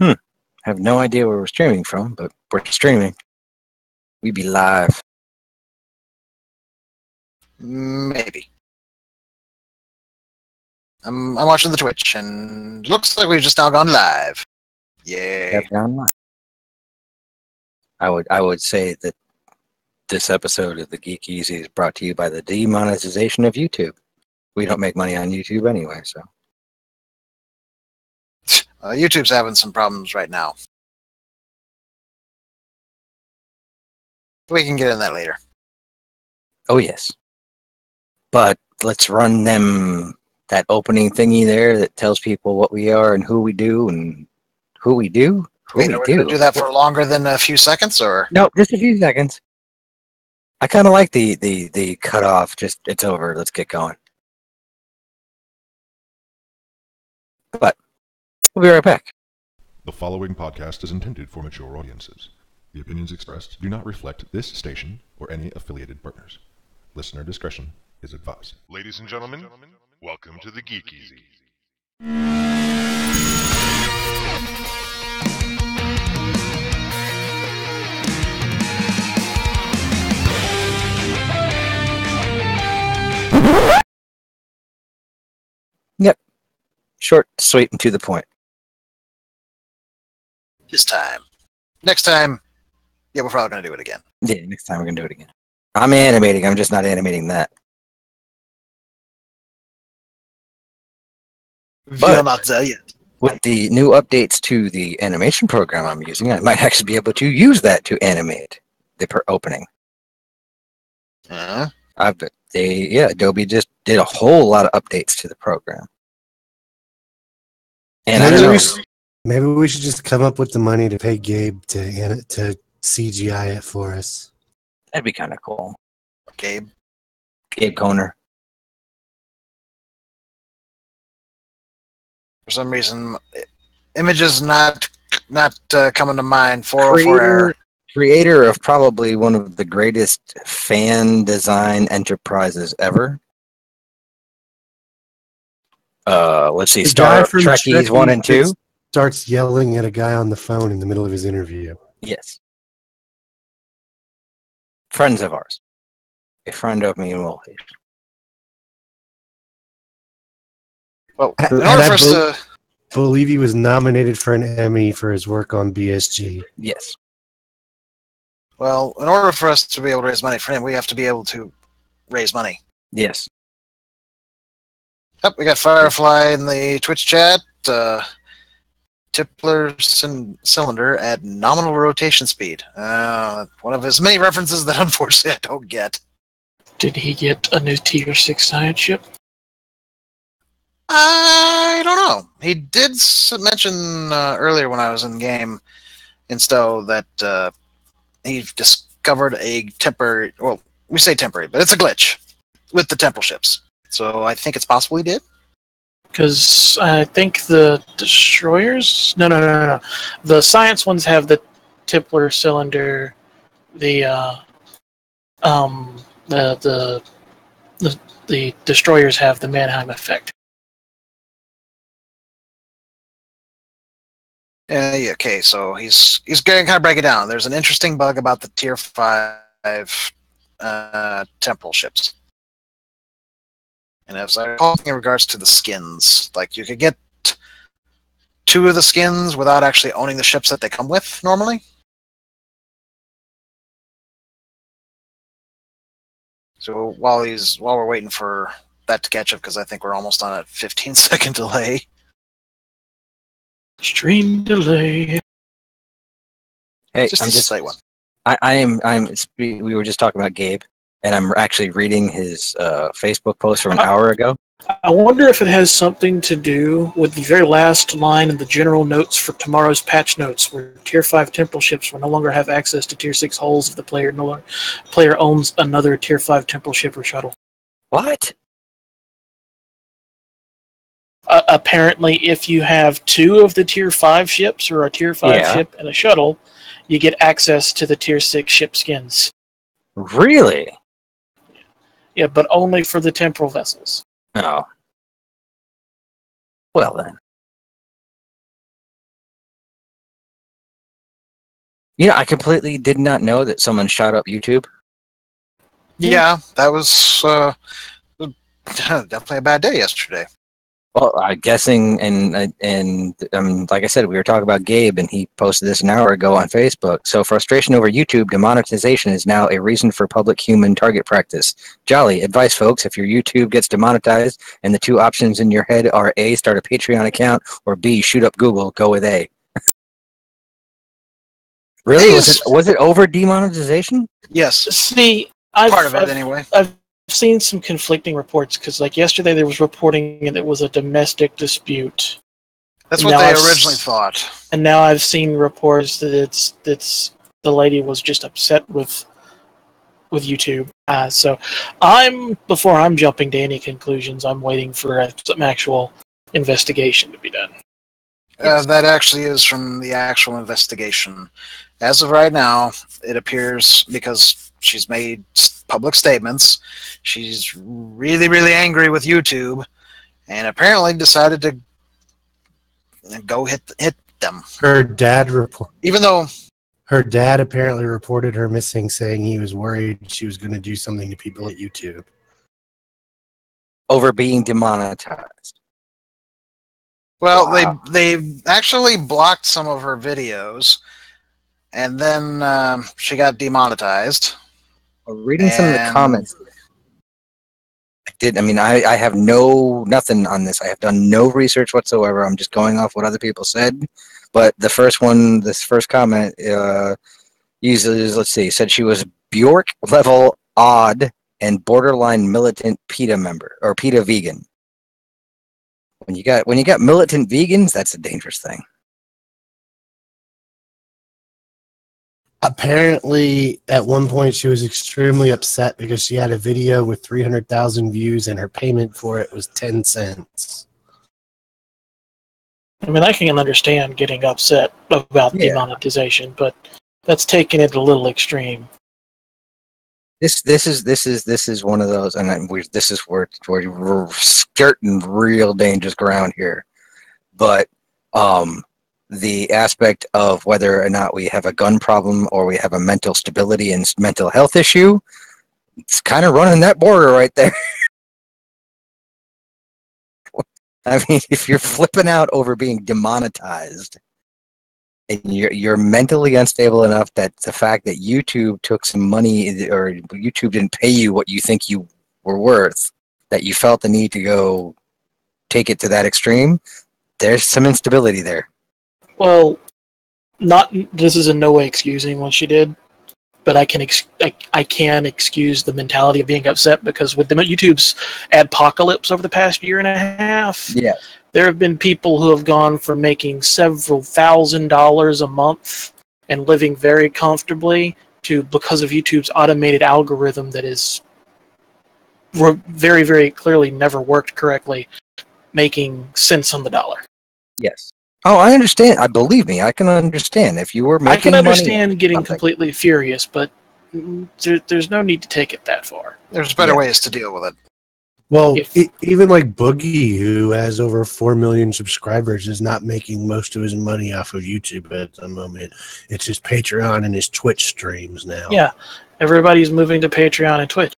I have no idea where we're streaming from, but we're streaming. We be live. Maybe. I'm watching the Twitch, and looks like we've just now gone live. Yay. Have gone live. I would say that this episode of the Geek EZ is brought to you by the demonetization of YouTube. We don't make money on YouTube anyway, so. YouTube's having some problems right now. We can get in that later. Oh, yes. But let's run that opening thingy there that tells people what we are and who we do and who we do. Wait, are we going to do that for longer than a few seconds, or? No, just a few seconds. I kind of like the cutoff. Just, it's over. Let's get going. But we'll be right back. The following podcast is intended for mature audiences. The opinions expressed do not reflect this station or any affiliated partners. Listener discretion is advised. Ladies and gentlemen, welcome to the Geek EZ. Yep. Short, sweet, and to the point. This time. Next time, yeah, we're probably going to do it again. Yeah, next time we're going to do it again. I'm animating. I'm just not animating that. We're not there yet. With the new updates to the animation program I'm using, I might actually be able to use that to animate the opening. Adobe just did a whole lot of updates to the program. And maybe we should just come up with the money to pay Gabe to CGI it for us. That'd be kind of cool. Gabe Koner. For some reason, images not coming to mind. 404 error. Creator of probably one of the greatest fan design enterprises ever. Let's see, Star Trekkies 1 and 2. Starts yelling at a guy on the phone in the middle of his interview. Yes. Friends of ours. A friend of me and will hate. Well, in order for us to believe he was nominated for an Emmy for his work on BSG. Yes. Well, in order for us to be able to raise money for him, we have to be able to raise money. Yes. Yep, we got Firefly in the Twitch chat. Tippler cylinder at nominal rotation speed. One of his many references that unfortunately I don't get. Did he get a new Tier 6 science ship? I don't know. He did mention earlier when I was in game in Stowe that he discovered a temporary, well, we say temporary, but it's a glitch with the temporal ships. So I think it's possible he did. Because I think the destroyers... No. The science ones have the Tippler cylinder. The destroyers have the Mannheim effect. Okay, so he's going to kind of break it down. There's an interesting bug about the Tier 5 temporal ships. And as I recall, in regards to the skins, like you could get 2 of the skins without actually owning the ships that they come with normally. So while we're waiting for that to catch up, because I think we're almost on a 15-second delay. Stream delay. Hey, Just I'm a just slight one. We were just talking about Gabe, and I'm actually reading his Facebook post from an hour ago. I wonder if it has something to do with the very last line in the general notes for tomorrow's patch notes, where Tier 5 temporal ships will no longer have access to Tier 6 hulls if the player owns another Tier 5 temporal ship or shuttle. What? Apparently, if you have 2 of the Tier 5 ships or a Tier 5 ship and a shuttle, you get access to the Tier 6 ship skins. Really? Yeah, but only for the temporal vessels. Oh. Well then. I completely did not know that someone shot up YouTube. Yeah, that was definitely a bad day yesterday. Well, I'm guessing, and like I said, we were talking about Gabe, and he posted this an hour ago on Facebook. So, frustration over YouTube demonetization is now a reason for public human target practice. Jolly advice, folks: if your YouTube gets demonetized, and the two options in your head are A, start a Patreon account, or B, shoot up Google, go with A. Really? Was it over demonetization? Yes, See, part of it anyway. I've seen some conflicting reports because, like yesterday, there was reporting that it was a domestic dispute. That's And what now they I've originally thought. And now I've seen reports that it's the lady was just upset with YouTube. So before I'm jumping to any conclusions, I'm waiting for some actual investigation to be done. That actually is from the actual investigation. As of right now, it appears because she's made public statements, she's really, really angry with YouTube, and apparently decided to go hit them. Her dad apparently reported her missing, saying he was worried she was going to do something to people at YouTube. Over being demonetized. Well, Wow. they actually blocked some of her videos, and then she got demonetized. Reading some of the comments, I have nothing on this. I have done no research whatsoever. I'm just going off what other people said. But this first comment, uses, let's see, said she was Bjork level odd and borderline militant PETA member or PETA vegan. When you got militant vegans, that's a dangerous thing. Apparently, at one point, she was extremely upset because she had a video with 300,000 views and her payment for it was 10 cents. I mean, I can understand getting upset about demonetization, but that's taking it a little extreme. This is one of those, and this is where we're skirting real dangerous ground here. But the aspect of whether or not we have a gun problem or we have a mental stability and mental health issue, it's kind of running that border right there. I mean, if you're flipping out over being demonetized and you're mentally unstable enough that the fact that YouTube took some money or YouTube didn't pay you what you think you were worth, that you felt the need to go take it to that extreme, there's some instability there. Well, this is in no way excusing what she did, but I can excuse the mentality of being upset because with YouTube's adpocalypse over the past year and a half, there have been people who have gone from making several $1,000s a month and living very comfortably to, because of YouTube's automated algorithm that is very, very clearly never worked correctly, making cents on the dollar. Yes. Oh, I understand. I believe me, I can understand. If you were making I can understand money, getting completely furious, but there's no need to take it that far. There's better ways to deal with it. Well, even like Boogie, who has over 4 million subscribers, is not making most of his money off of YouTube at the moment. It's his Patreon and his Twitch streams now. Yeah, everybody's moving to Patreon and Twitch.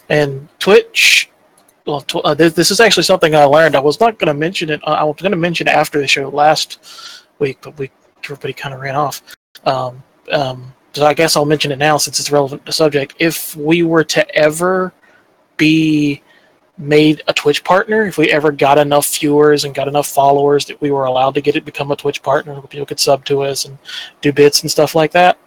And Twitch, well, this is actually something I learned. I was not going to mention it. I was going to mention it after the show last week, but everybody kind of ran off. So I guess I'll mention it now since it's relevant to the subject. If we were to ever be made a Twitch partner, if we ever got enough viewers and got enough followers that we were allowed to become a Twitch partner, people could sub to us and do bits and stuff like that,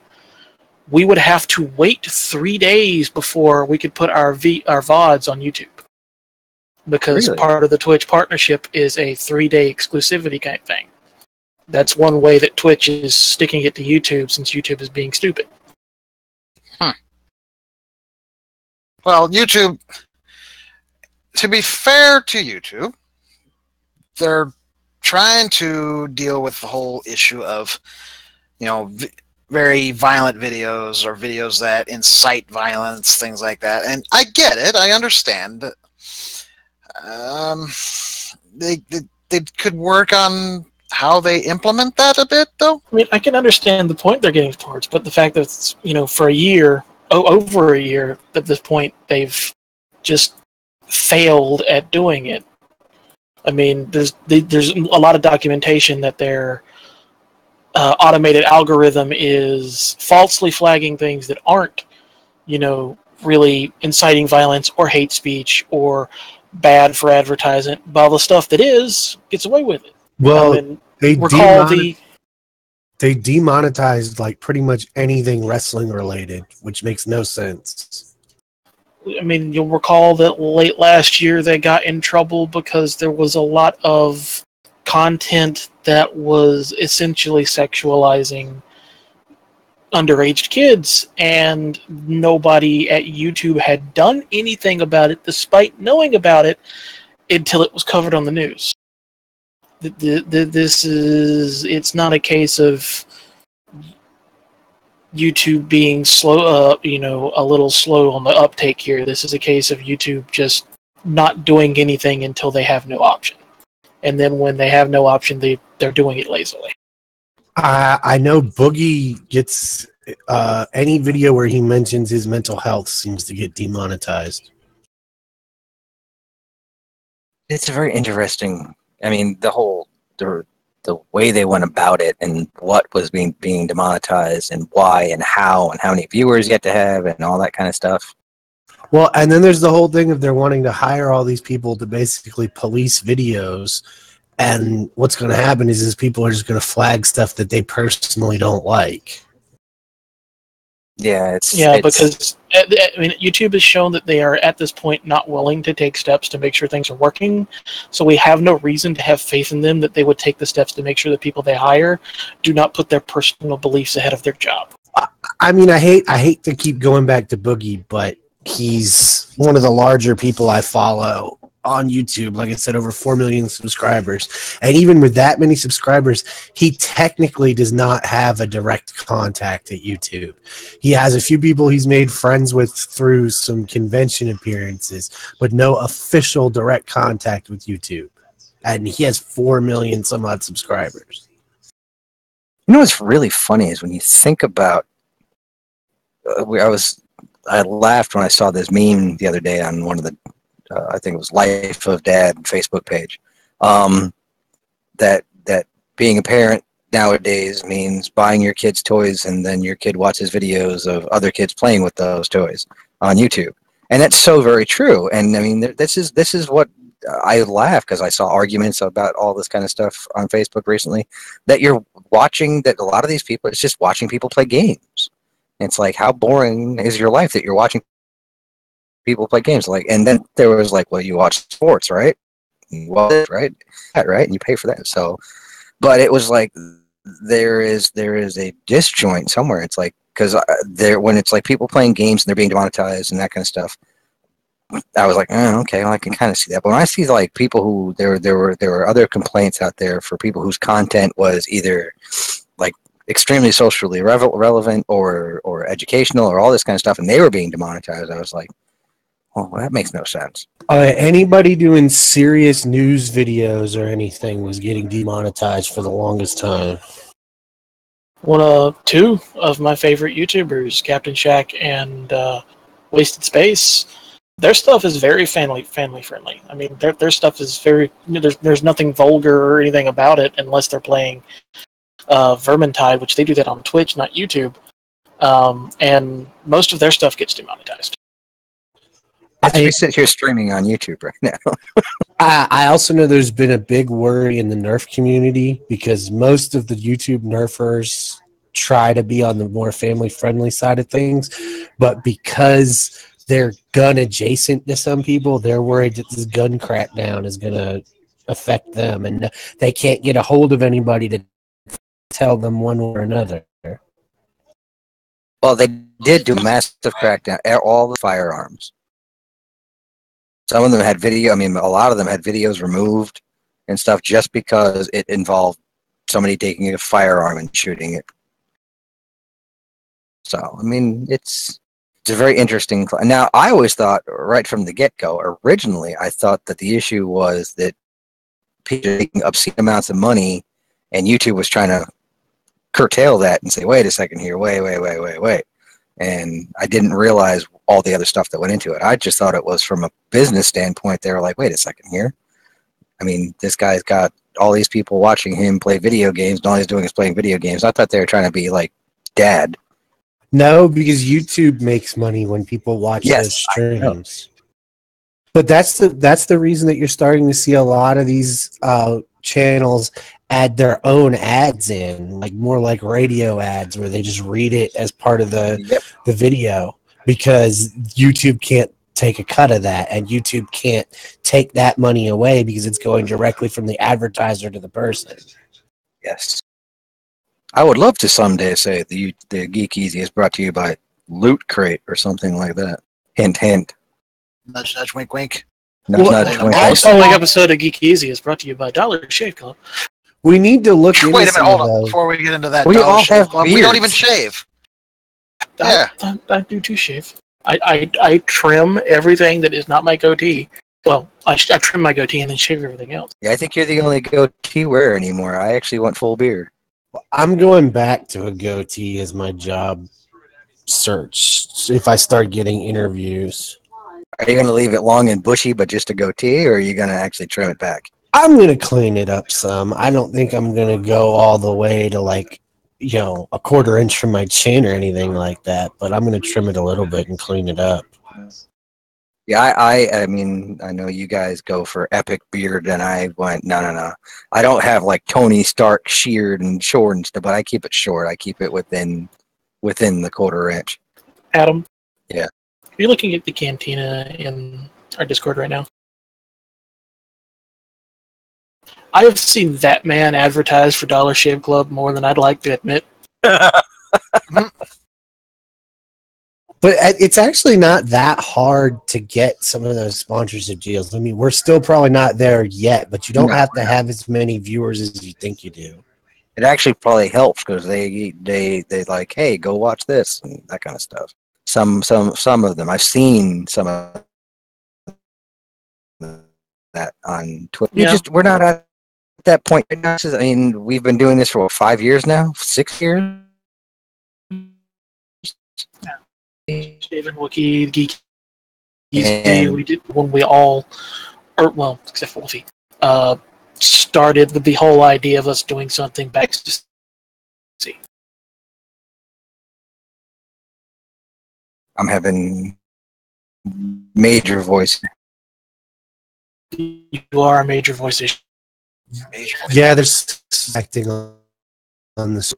we would have to wait 3 days before we could put our VODs on YouTube. Because part of the Twitch partnership is a 3-day exclusivity kind of thing. That's one way that Twitch is sticking it to YouTube, since YouTube is being stupid. Well, YouTube, to be fair to YouTube, they're trying to deal with the whole issue of, very violent videos or videos that incite violence, things like that. And I get it. I understand that they could work on how they implement that a bit, though. I mean, I can understand the point they're getting towards, but the fact that it's, for a year, over a year at this point, they've just failed at doing it. I mean, there's a lot of documentation that their automated algorithm is falsely flagging things that aren't, really inciting violence or hate speech or bad for advertisement, while the stuff that is gets away with it. Well, I mean, they recall they demonetized like pretty much anything wrestling related, which makes no sense. I mean, you'll recall that late last year they got in trouble because there was a lot of content that was essentially sexualizing underage kids, and nobody at YouTube had done anything about it despite knowing about it until it was covered on the news. It's not a case of YouTube being slow, a little slow on the uptake here. This is a case of YouTube just not doing anything until they have no option. And then when they have no option, they're doing it lazily. I know Boogie gets any video where he mentions his mental health seems to get demonetized. It's a very interesting. I mean, the way they went about it and what was being demonetized and why and how many viewers you had to have and all that kind of stuff. Well, and then there's the whole thing of they're wanting to hire all these people to basically police videos. And what's going to happen is people are just going to flag stuff that they personally don't like. Yeah, because YouTube has shown that they are at this point not willing to take steps to make sure things are working. So we have no reason to have faith in them that they would take the steps to make sure that people they hire do not put their personal beliefs ahead of their job. I mean, I hate to keep going back to Boogie, but he's one of the larger people I follow on YouTube. Like I said, over 4 million subscribers. And even with that many subscribers, he technically does not have a direct contact at YouTube. He has a few people he's made friends with through some convention appearances, but no official direct contact with YouTube. And he has 4 million some odd subscribers. You know what's really funny is when you think about I laughed when I saw this meme the other day on one of the I think it was Life of Dad Facebook page. That being a parent nowadays means buying your kids toys and then your kid watches videos of other kids playing with those toys on YouTube, and that's so very true. And I mean, this is what I laugh because I saw arguments about all this kind of stuff on Facebook recently. That you're watching that a lot of these people it's just watching people play games. It's like, how boring is your life that you're watching people play games? Like, and then there was like, well, you watch sports, right? Well, right, and you pay for that. So, but it was like there is a disjoint somewhere. It's like because when it's like people playing games and they're being demonetized and that kind of stuff. I was like, oh, okay, well, I can kind of see that. But when I see like people who there were other complaints out there for people whose content was either like extremely socially relevant or educational or all this kind of stuff, and they were being demonetized, I was like, well, that makes no sense. Anybody doing serious news videos or anything was getting demonetized for the longest time. Two of my favorite YouTubers, Captain Shack and Wasted Space, their stuff is very family friendly. I mean, their stuff is very. There's nothing vulgar or anything about it unless they're playing Vermintide, which they do that on Twitch, not YouTube. And most of their stuff gets demonetized. We sit here streaming on YouTube right now. I also know there's been a big worry in the Nerf community because most of the YouTube Nerfers try to be on the more family-friendly side of things, but because they're gun adjacent to some people, they're worried that this gun crackdown is going to affect them, and they can't get a hold of anybody to tell them one way or another. Well, they did do a massive crackdown at all the firearms. Some of them had video. I mean, a lot of them had videos removed and stuff just because it involved somebody taking a firearm and shooting it. So, I mean, it's a very interesting. Now, I always thought right from the get-go, originally, I thought that the issue was that people are taking obscene amounts of money And YouTube was trying to curtail that and say, wait a second here, wait. And I didn't realize all the other stuff that went into it. I just thought it was from a business standpoint. They were like, wait a second here. I mean, this guy's got all these people watching him play video games, and all he's doing is playing video games. I thought they were trying to be like dad. No, because YouTube makes money when people watch those streams. But that's the reason that you're starting to see a lot of these channels add their own ads in, like more like radio ads, where they just read it as part of the video, because YouTube can't take a cut of that, and YouTube can't take that money away because it's going directly from the advertiser to the person. Yes. I would love to someday say the Geek EZ is brought to you by Loot Crate or something like that. Hint, hint. Nudge, nudge, wink, wink. Nudge, Well, nudge, wink, the wink. following episode of Geek EZ is brought to you by Dollar Shave Club. We need to look into Wait a minute, some hold of on. those. Before we get into that, We Dollar all Shave have Club, we don't even beards. shave. Yeah. I do too shave. I trim everything that is not my goatee. Well, I trim my goatee and then shave everything else. Yeah, I think you're the only goatee wearer anymore. I actually want full beard. I'm going back to a goatee as my job search if I start getting interviews. Are you going to leave it long and bushy, but just a goatee, or are you going to actually trim it back? I'm going to clean it up some. I don't think I'm going to go all the way to like, a quarter inch from my chin or anything like that, but I'm going to trim it a little bit and clean it up. Yeah, I mean, I know you guys go for epic beard, and I went, no. I don't have like Tony Stark sheared and short and stuff, but I keep it short. I keep it within the quarter inch. Adam? Yeah. Are you looking at the cantina in our Discord right now? I have seen that man advertise for Dollar Shave Club more than I'd like to admit. But it's actually not that hard to get some of those sponsorship deals. I mean, we're still probably not there yet, but you don't have to have as many viewers as you think you do. It actually probably helps because they like, hey, go watch this and that kind of stuff. Some of them I've seen some of that on Twitter. Yeah. We're not at that point right now. I mean, we've been doing this for 5 years now, 6 years. Shaven Wookie, Geek EZ, And- we did when we all, except for Wolfie, started with the whole idea of us doing something back to see. I'm having major voice. You are a major voice issue. Yeah, there's acting on this.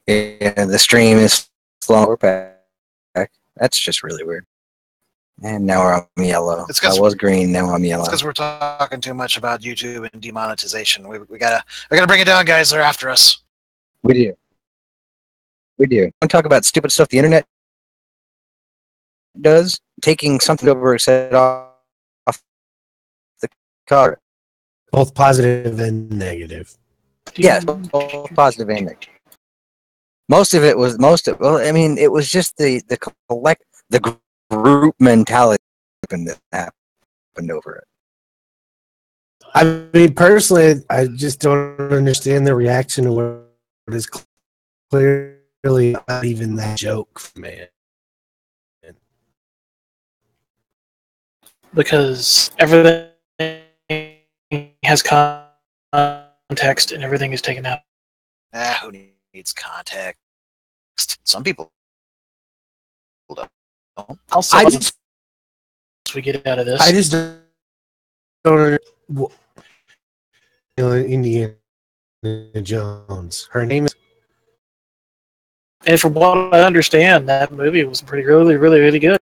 Yeah, the stream is slower back. That's just really weird. And now I'm yellow. It's 'cause- I was green, now I'm yellow. It's because we're talking too much about YouTube and demonetization. We gotta bring it down, guys. They're after us. We do. Don't talk about stupid stuff the internet does. Taking something over set off the car. Both positive and negative. Yes, both positive and negative. Most of it was it was just the group mentality that happened over it. I mean, personally, I just don't understand the reaction to what is clearly not even that joke, man. Because everything has context and everything is taken out. Who needs context? Some people don't. I'll say I once just, we get out of this. I just don't Indiana Jones. Her name is. And from what I understand, that movie was really good.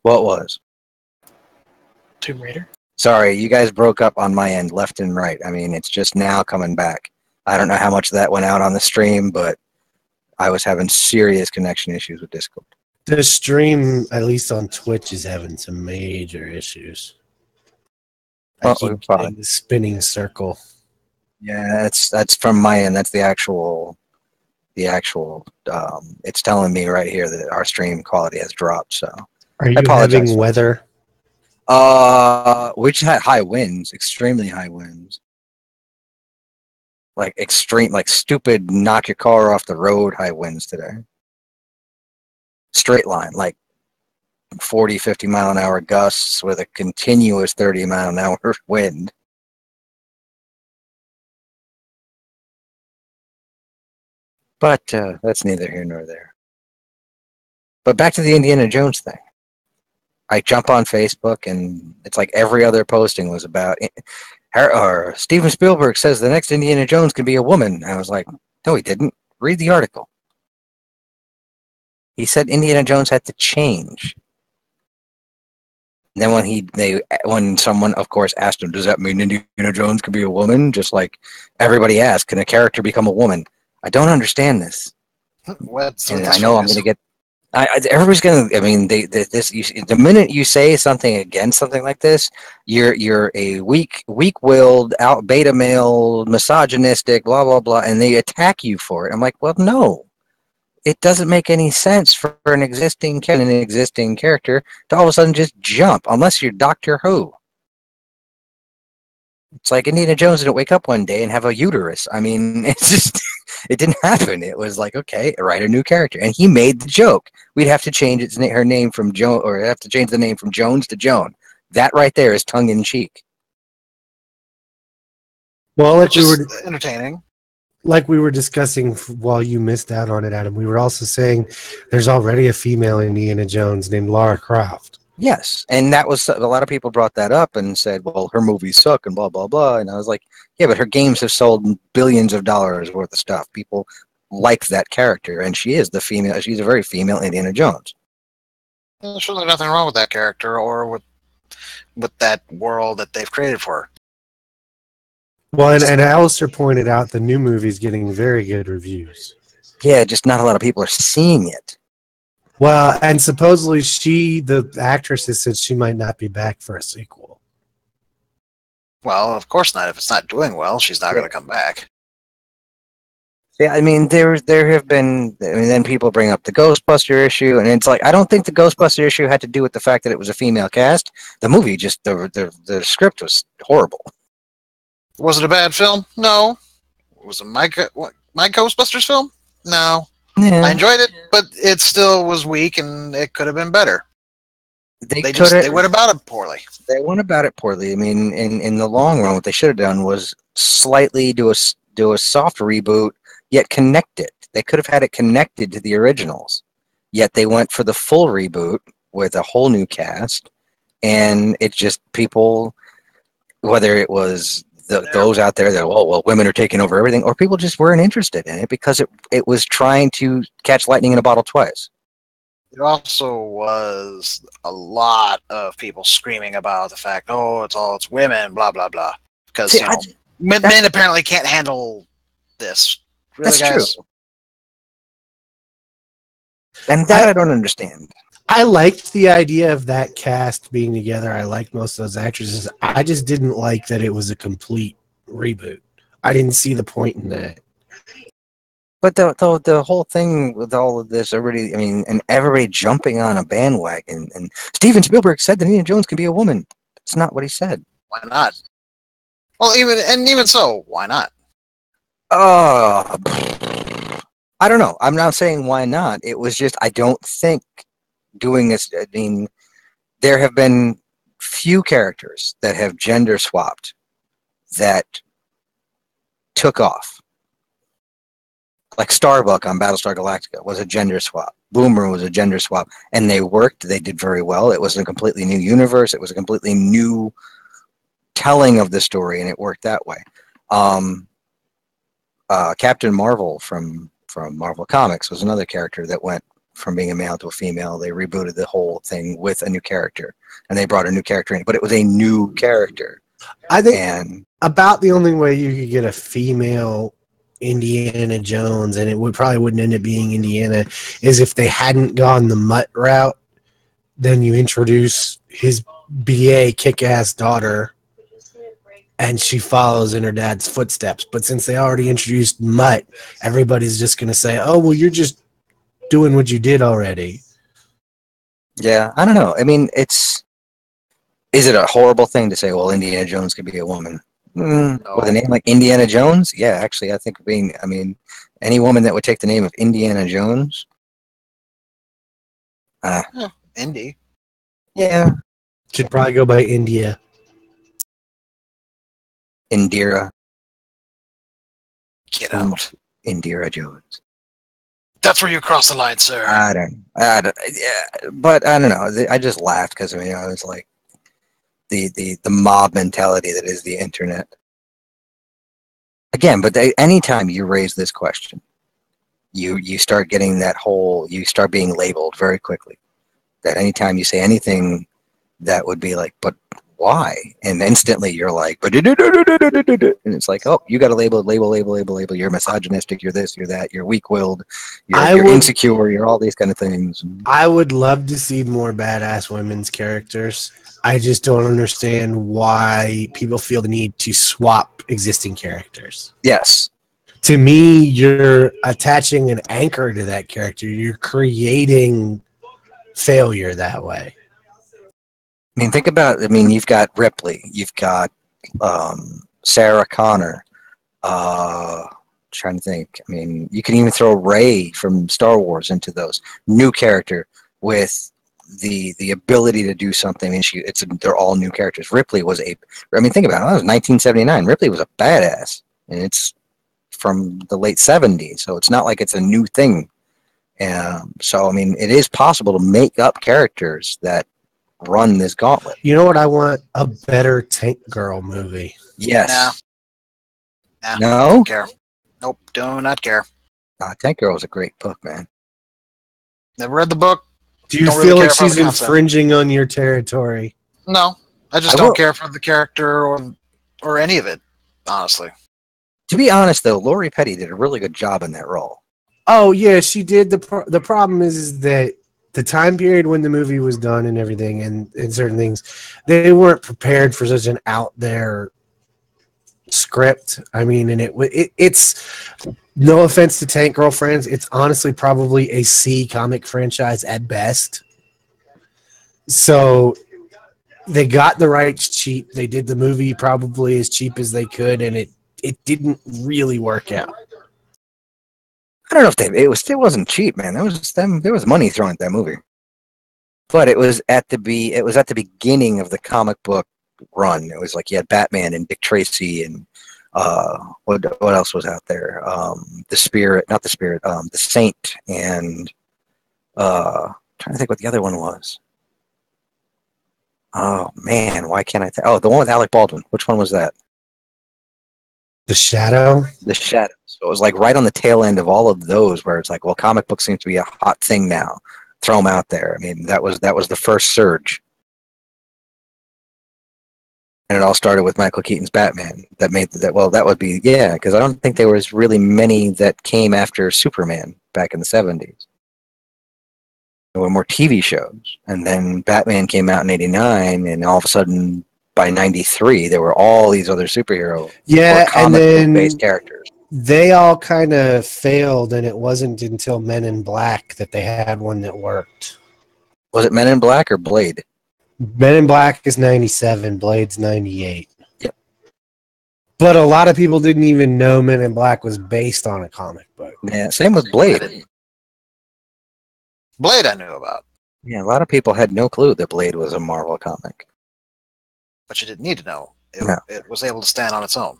What was? Tomb Raider. Sorry, you guys broke up on my end, left and right. I mean, it's just now coming back. I don't know how much of that went out on the stream, but I was having serious connection issues with Discord. The stream, at least on Twitch, is having some major issues. I keep getting the spinning circle. Yeah, that's from my end. That's the actual. It's telling me right here that our stream quality has dropped. So Are you I apologize. having weather? Which had high winds, extremely high winds. Like extreme, like stupid, knock your car off the road high winds today. Straight line, like 40, 50 mile an hour gusts with a continuous 30 mile an hour wind. But that's neither here nor there. But back to the Indiana Jones thing. I jump on Facebook and it's like every other posting was about Steven Spielberg says the next Indiana Jones can be a woman. I was like, no, he didn't. Read the article. He said Indiana Jones had to change. And then when someone, of course, asked him, does that mean Indiana Jones can be a woman? Just like everybody asked, can a character become a woman? I don't understand this. And I know I'm going to get. Everybody's gonna. I mean, the minute you say something against something like this, you're a weak-willed, out beta male, misogynistic, blah blah blah, and they attack you for it. I'm like, well, no, it doesn't make any sense for an existing character to all of a sudden just jump, unless you're Doctor Who. It's like Indiana Jones didn't wake up one day and have a uterus. I mean, it's just, it didn't happen. It was like, okay, write a new character. And he made the joke. We'd have to change her name from Joan, or have to change the name from Jones to Joan. That right there is tongue in cheek. Well, Which is entertaining. Like we were discussing while you missed out on it, Adam, we were also saying there's already a female Indiana Jones named Lara Croft. Yes, and that was a lot of people brought that up and said, well, her movies suck and blah, blah, blah. And I was like, yeah, but her games have sold billions of dollars worth of stuff. People like that character, and she is she's a very female Indiana Jones. There's really nothing wrong with that character or with that world that they've created for her. Well, and Alistair pointed out the new movie's getting very good reviews. Yeah, just not a lot of people are seeing it. Well, and supposedly the actress has said she might not be back for a sequel. Well, of course not. If it's not doing well, she's not going to come back. Yeah, I mean, there have been, then people bring up the Ghostbuster issue, and it's like, I don't think the Ghostbuster issue had to do with the fact that it was a female cast. The movie just, the script was horrible. Was it a bad film? No. Was it my Ghostbusters film? No. Yeah. I enjoyed it, but it still was weak, and it could have been better. They went about it poorly. They went about it poorly. I mean, in the long run, what they should have done was slightly do a soft reboot, yet connect it. They could have had it connected to the originals, yet they went for the full reboot with a whole new cast, and it just people, whether it was those out there that, well, women are taking over everything, or people just weren't interested in it because it was trying to catch lightning in a bottle twice. There also was a lot of people screaming about the fact, it's women, blah, blah, blah. Because, men apparently can't handle this. Really, that's guys? true. And that I don't understand. I liked the idea of that cast being together. I liked most of those actresses. I just didn't like that it was a complete reboot. I didn't see the point in that. But the whole thing with all of this, everybody jumping on a bandwagon, and Steven Spielberg said that Indiana Jones can be a woman. That's not what he said. Why not? Well, even so, why not? I don't know. I'm not saying why not. It was just, I don't think doing this, I mean, there have been few characters that have gender swapped that took off. Like Starbuck on Battlestar Galactica was a gender swap. Boomer was a gender swap. And they worked. They did very well. It was a completely new universe. It was a completely new telling of the story, and it worked that way. Captain Marvel from Marvel Comics was another character that went from being a male to a female. They rebooted the whole thing with a new character, and they brought a new character in, but it was a new character. I think about the only way you could get a female Indiana Jones, and it probably wouldn't end up being Indiana, is if they hadn't gone the Mutt route. Then you introduce his BA kick-ass daughter, and she follows in her dad's footsteps. But since they already introduced Mutt, everybody's just going to say, oh, well, you're just doing what you did already. Yeah, I don't know. I mean, it's Is it a horrible thing to say, well, Indiana Jones could be a woman? With a No. name like Indiana Jones? Yeah, actually, I think any woman that would take the name of Indiana Jones, Indy. yeah, Should probably go by India. Indira, Get out. Indira Jones. That's where you cross the line, sir. Yeah, but I don't know. I just laughed because I was like the mob mentality that is the internet. Again, but anytime you raise this question, you start getting you start being labeled very quickly. That anytime you say anything that would be like, but why? And instantly you're like, and it's like, oh, you got to label. You're misogynistic. You're this. You're that. You're weak-willed. You're insecure. You're all these kind of things. I would love to see more badass women's characters. I just don't understand why people feel the need to swap existing characters. Yes. To me, you're attaching an anchor to that character. You're creating failure that way. I mean, think about. I mean, you've got Ripley. You've got Sarah Connor. Trying to think. I mean, you can even throw Rey from Star Wars into those new character with the ability to do something. I mean, they're all new characters. Ripley was think about it. It was 1979. Ripley was a badass, and it's from the late 70s, so it's not like it's a new thing. So I mean, it is possible to make up characters that run this gauntlet. You know what I want? A better Tank Girl movie. Yes. Nah. No? Don't care. Nope, do not care. Tank Girl was a great book, man. Never read the book. Do you Don't feel really like care for she's the concept. infringing on your territory? No, I just don't care for the character or any of it, honestly. To be honest, though, Lori Petty did a really good job in that role. Oh, yeah, she did. The problem is that the time period when the movie was done and everything and certain things, they weren't prepared for such an out there script. I mean, and it's no offense to Tank Girl fans, it's honestly probably a C comic franchise at best. So they got the rights cheap. They did the movie probably as cheap as they could, and it didn't really work out. I don't know if it wasn't cheap, man. There was money thrown at that movie. But it was at the beginning of the comic book run. It was like you had Batman and Dick Tracy and what else was out there? The Saint and trying to think what the other one was. Oh man, why can't I think? Oh, the one with Alec Baldwin. Which one was that? The Shadow? The Shadow. So it was like right on the tail end of all of those where it's like, well, comic books seem to be a hot thing now. Throw them out there. I mean, that was the first surge. And it all started with Michael Keaton's Batman. That would be, yeah, because I don't think there was really many that came after Superman back in the 70s. There were more TV shows. And then Batman came out in 89, and all of a sudden, by 93, there were all these other superhero or comic book-based characters. They all kind of failed, and it wasn't until Men in Black that they had one that worked. Was it Men in Black or Blade? Men in Black is 97, Blade's 98. Yep. But a lot of people didn't even know Men in Black was based on a comic book. Yeah, same with Blade. Blade I knew about. Yeah, a lot of people had no clue that Blade was a Marvel comic. But you didn't need to know. No. It was able to stand on its own.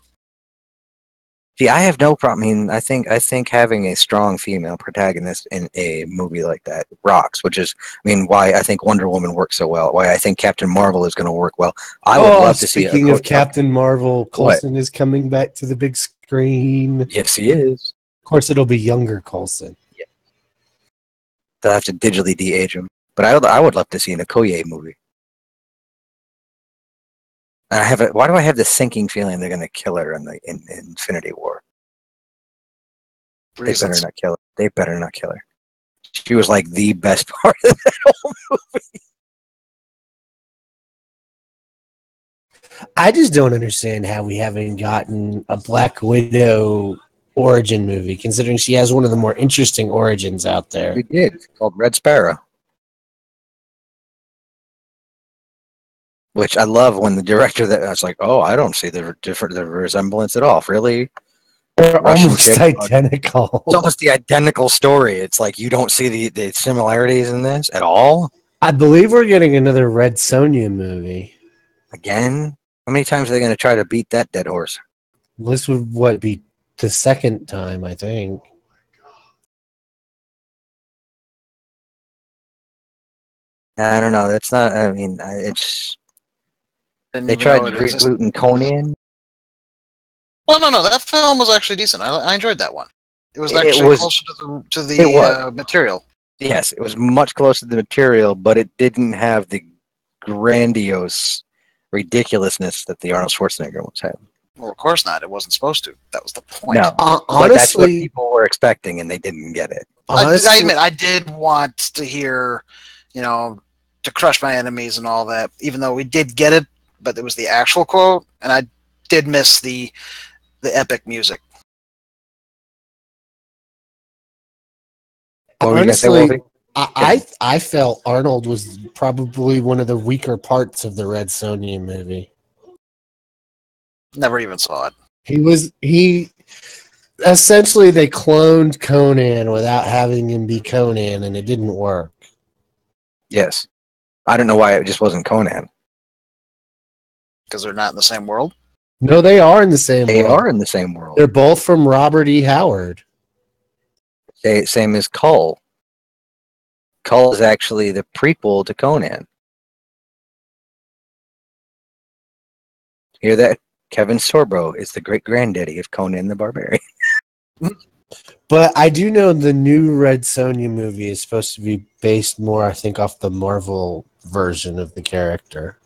See, I have no problem. I mean, I think having a strong female protagonist in a movie like that rocks. Which is, I mean, why I think Wonder Woman works so well. Why I think Captain Marvel is going to work well. I would love to see. Speaking of Captain Marvel, Coulson is coming back to the big screen. Yes, he is. Of course, it'll be younger Coulson. Yeah. They'll have to digitally de-age him. But I would love to see an Okoye movie. Why do I have this sinking feeling they're going to kill her in Infinity War? They better not kill her. They better not kill her. She was like the best part of that whole movie. I just don't understand how we haven't gotten a Black Widow origin movie, considering she has one of the more interesting origins out there. We did. It's called Red Sparrow. which I love when the director that I was like, oh, I don't see the resemblance at all. Really, They're Russian almost chick. identical. It's almost the identical story. It's like you don't see the similarities in this at all. I believe we're getting another Red Sonja movie. Again, how many times are they going to try to beat that dead horse? This would be the second time, I think. I don't know. That's not. I mean, it's Didn't they even tried know it existed. rebooting Conan. Well, no, that film was actually decent. I enjoyed that one. It was It actually was. closer to It was. the material. Yes, it was much closer to the material, but it didn't have the grandiose ridiculousness that the Arnold Schwarzenegger ones had. Well, of course not. It wasn't supposed to. That was the point. No, but that's what people were expecting, and they didn't get it. I admit, I did want to hear, to crush my enemies and all that, even though we did get it, but it was the actual quote, and I did miss the epic music. What were you gonna say, Honestly, Wolfie? I felt Arnold was probably one of the weaker parts of the Red Sonja movie. Never even saw it. He essentially they cloned Conan without having him be Conan, and it didn't work. Yes. I don't know why it just wasn't Conan. Because they're not in the same world? No, they are in the same They world. are in the same world. They're both from Robert E. Howard. Same as Kull. Kull is actually the prequel to Conan. Hear that? Kevin Sorbo is the great granddaddy of Conan the Barbarian. But I do know the new Red Sonja movie is supposed to be based more, I think, off the Marvel version of the character.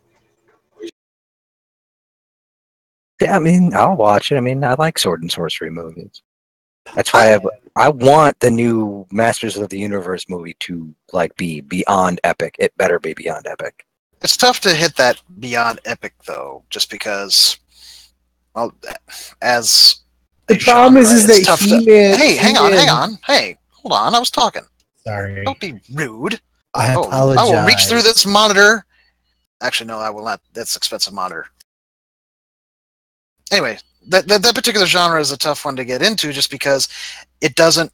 Yeah, I mean, I'll watch it. I mean, I like sword and sorcery movies. That's why I want the new Masters of the Universe movie to be beyond epic. It better be beyond epic. It's tough to hit that beyond epic, though, just because, well, as the problem is that He-Man... Hey, hang on. Hey, hold on. I was talking. Sorry. Don't be rude. I apologize. I will reach through this monitor. Actually, no, I will not. That's an expensive monitor. Anyway, that particular genre is a tough one to get into just because it doesn't,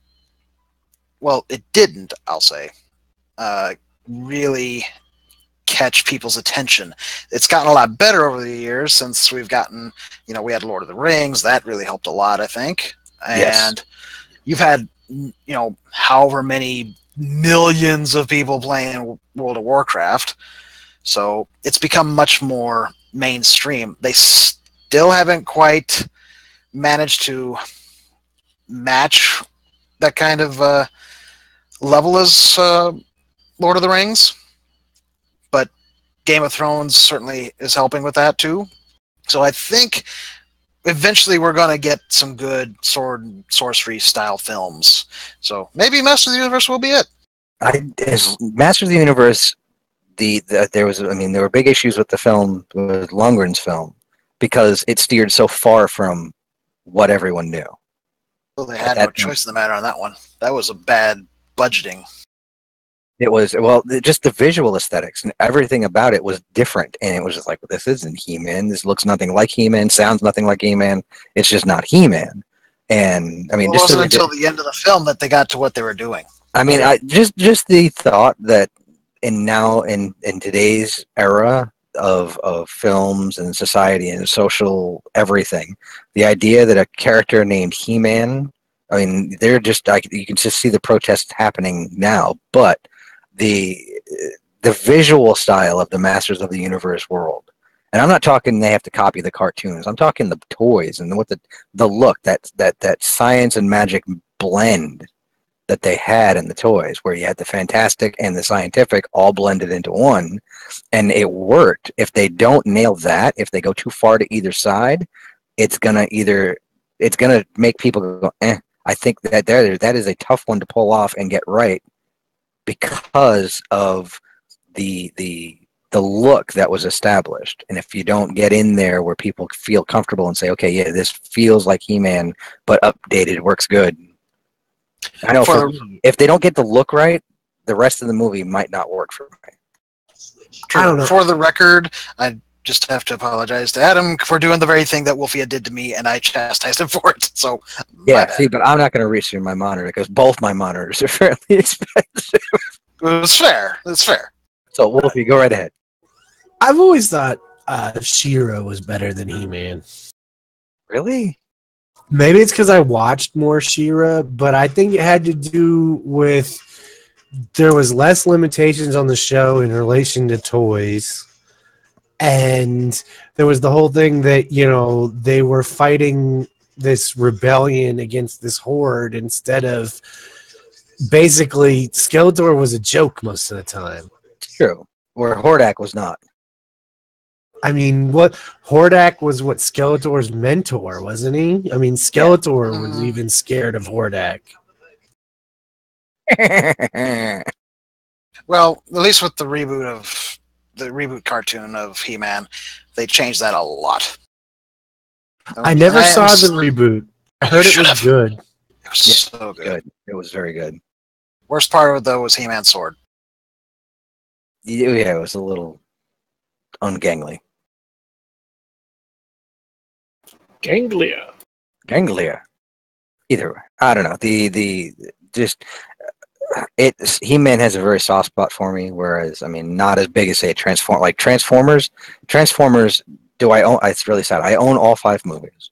well, it didn't, I'll say, really catch people's attention. It's gotten a lot better over the years since we've gotten, we had Lord of the Rings. That really helped a lot, I think. And yes. You've had, however many millions of people playing World of Warcraft. So it's become much more mainstream. They still haven't quite managed to match that kind of level as Lord of the Rings, but Game of Thrones certainly is helping with that too. So I think eventually we're going to get some good sword and sorcery style films. So maybe Master of the Universe will be it. As Master of the Universe, there were big issues with the film, with Lundgren's film, because it steered so far from what everyone knew. Well, they had no choice in the matter on that one. That was a bad budgeting. It was, just the visual aesthetics and everything about it was different. And it was just like, this isn't He-Man. This looks nothing like He-Man, sounds nothing like He-Man. It's just not He-Man. And, I mean, it wasn't until the end of the film that they got to what they were doing. I mean, just the thought that in today's era of films and society and social everything, the idea that a character named He-Man, I mean, they're just you can just see the protests happening now, but the visual style of the Masters of the Universe world, and I'm not talking they have to copy the cartoons, I'm talking the toys and what the look, that science and magic blend that they had in the toys, where you had the fantastic and the scientific all blended into one, and it worked. If they don't nail that, if they go too far to either side, it's gonna make people go, I think that is a tough one to pull off and get right, because of the look that was established. And if you don't get in there where people feel comfortable and say, okay, yeah, this feels like He-Man but updated, works good. I know if they don't get the look right, the rest of the movie might not work for me. I don't know. For the record, I just have to apologize to Adam for doing the very thing that Wolfia did to me, and I chastised him for it. So, my Yeah, bad. see, but I'm not going to restream my monitor because both my monitors are fairly expensive. It was fair. It's fair. So, Wolfie, go right ahead. I've always thought She-Ra was better than He-Man. Really? Maybe it's because I watched more She-Ra, but I think it had to do with there was less limitations on the show in relation to toys. And there was the whole thing that, they were fighting this rebellion against this horde instead of basically Skeletor was a joke most of the time. It's true. Where Hordak was not. I mean, Hordak was Skeletor's mentor, wasn't he? I mean, Skeletor was even scared of Hordak. Well, at least with the reboot cartoon of He-Man, they changed that a lot. I never saw the reboot. I heard it was good. It was so good. It was very good. Worst part of it, though, was He-Man's sword. Yeah, it was a little ungangly. Ganglia. Either way, I don't know. He-Man has a very soft spot for me, whereas not as big as say Transformers. Transformers. Do I own? It's really sad. I own all 5 movies,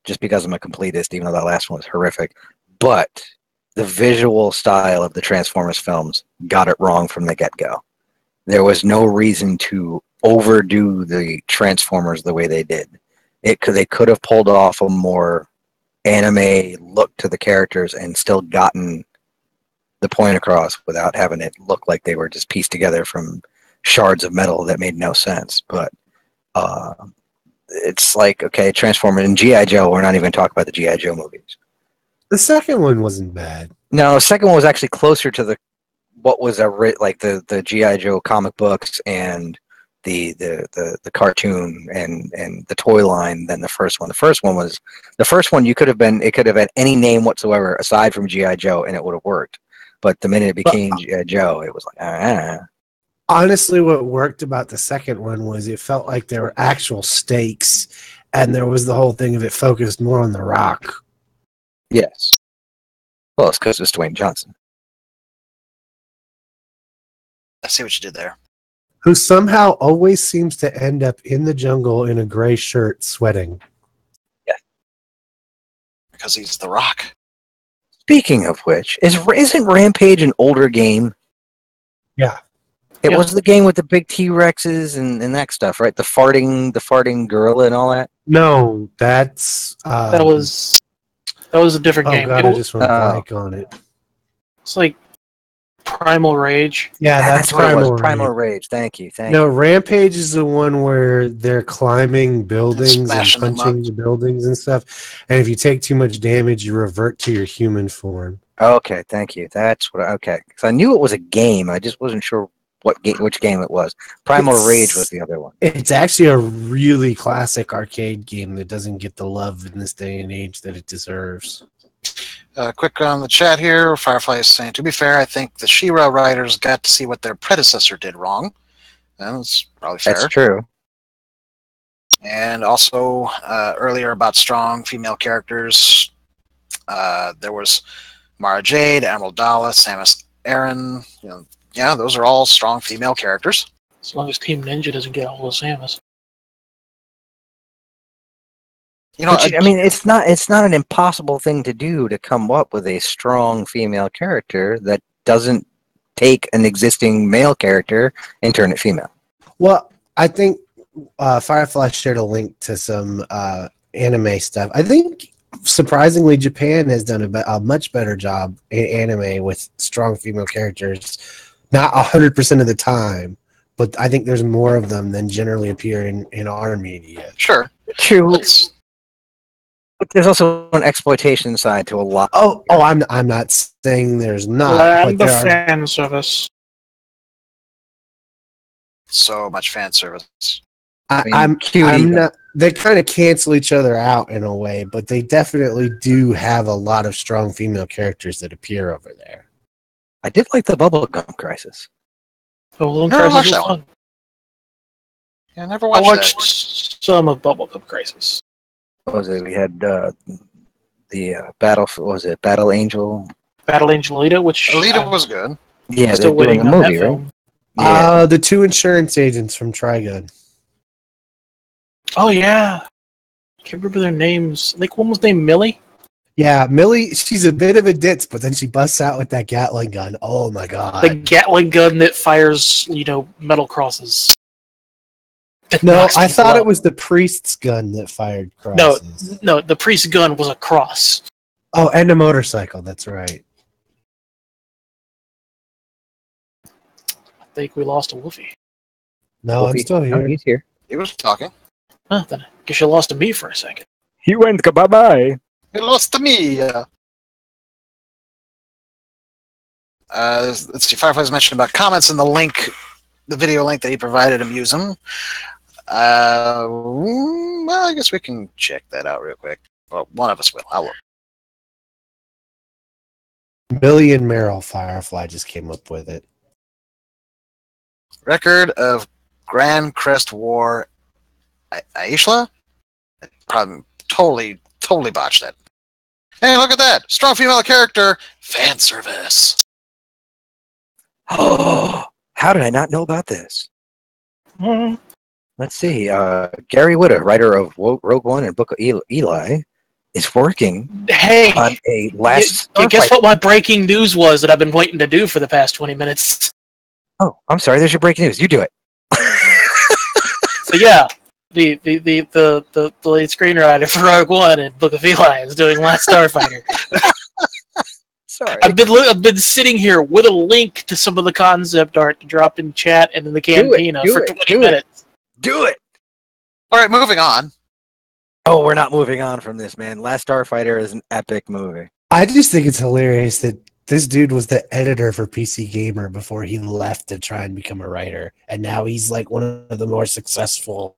just because I'm a completist. Even though that last one was horrific, but the visual style of the Transformers films got it wrong from the get-go. There was no reason to overdo the Transformers the way they did. They could have pulled off a more anime look to the characters and still gotten the point across without having it look like they were just pieced together from shards of metal that made no sense. But it's like, okay, Transformers and G.I. Joe, we're not even talking about the G.I. Joe movies. The second one wasn't bad. No, the second one was actually closer to what was the G.I. Joe comic books and the cartoon and the toy line than the first one. The first one it could have had any name whatsoever aside from G.I. Joe and it would have worked. But the minute it became G.I. Joe, it was like Honestly, what worked about the second one was it felt like there were actual stakes, and there was the whole thing of it focused more on The Rock. Yes. Well, it's because it's Dwayne Johnson. I see what you did there. Who somehow always seems to end up in the jungle in a gray shirt sweating. Yeah. Because he's The Rock. Speaking of which, isn't Rampage an older game? Yeah. It was the game with the big T-Rexes and that stuff, right? The farting gorilla and all that? No, that's... That was a different game. God, I just went blank on it. It's like Primal Rage. Yeah, that's what it Primal was. Rage. Primal Rage. Thank you. No, Rampage is the one where they're climbing buildings and Smashing them punching up. the buildings and stuff. And if you take too much damage, you revert to your human form. Okay, thank you. That's what. Okay, because I knew it was a game. I just wasn't sure which game it was. Primal Rage was the other one. It's actually a really classic arcade game that doesn't get the love in this day and age that it deserves. Quick on the chat here, Firefly is saying, to be fair, I think the She-Ra writers got to see what their predecessor did wrong. That's probably fair. That's true. And also, earlier about strong female characters, there was Mara Jade, Emerald Dala, Samus Aran. Yeah, those are all strong female characters. As long as Team Ninja doesn't get a hold of Samus. It's not an impossible thing to do to come up with a strong female character that doesn't take an existing male character and turn it female. Well, I think Firefly shared a link to some anime stuff. I think, surprisingly, Japan has done a much better job in anime with strong female characters. Not 100% of the time, but I think there's more of them than generally appear in our media. Sure. True. But there's also an exploitation side to a lot. I'm not saying there's not. And the fan service. So much fan service. I'm not. They kind of cancel each other out in a way, but they definitely do have a lot of strong female characters that appear over there. I did like the Bubblegum Crisis. Oh, Little Never Crisis watched was that fun. Yeah, I never I watched watched some of Bubblegum Crisis. What was it? We had battle. What was it? Battle Angel. Battle Angel Alita, which that. Alita I'm was good. Yeah, still they're doing waiting a on that movie, right? film. Yeah. The two insurance agents from Trigun. Oh yeah, can't remember their names. I think one was named Millie. Yeah, Millie, she's a bit of a ditz, but then she busts out with that Gatling gun. Oh my The god. Gatling gun that fires, metal crosses. That No, knocks I people thought out. it was the priest's gun that fired No, crosses. no, the priest's gun was a cross. Oh, and a motorcycle, that's right. I think we lost a Wolfie. No, I'm Wolfie. still No, here. he's here. He was talking. Huh, then I guess you lost to me for a second. He went bye-bye. He lost to me. Let's see. Firefly's mentioned about comments in the video link that he provided him using. Well, I guess we can check that out real quick. Well, one of us will. I'll look. Millie and Meryl Firefly just came up with it. Record of Grand Crest War Aishla? Probably totally botched that. Hey, look at that! Strong female character! Fan service! Oh, how did I not know about this? Hmm. Let's see. Gary Whitta, writer of Rogue One and Book of Eli, is working Hey, on a last. guess what my breaking news was that I've been waiting to do for the past 20 minutes? Oh, I'm sorry. There's your breaking news. You do it. So yeah, the lead screenwriter for Rogue One and Book of Eli is doing Last Starfighter. Sorry. I've been sitting here with a link to some of the concept art to drop in chat and in the cantina for 20 minutes. Do it. All right, moving on. Oh, we're not moving on from this, man. Last Starfighter is an epic movie. I just think it's hilarious that this dude was the editor for PC Gamer before he left to try and become a writer. And now he's like one of the more successful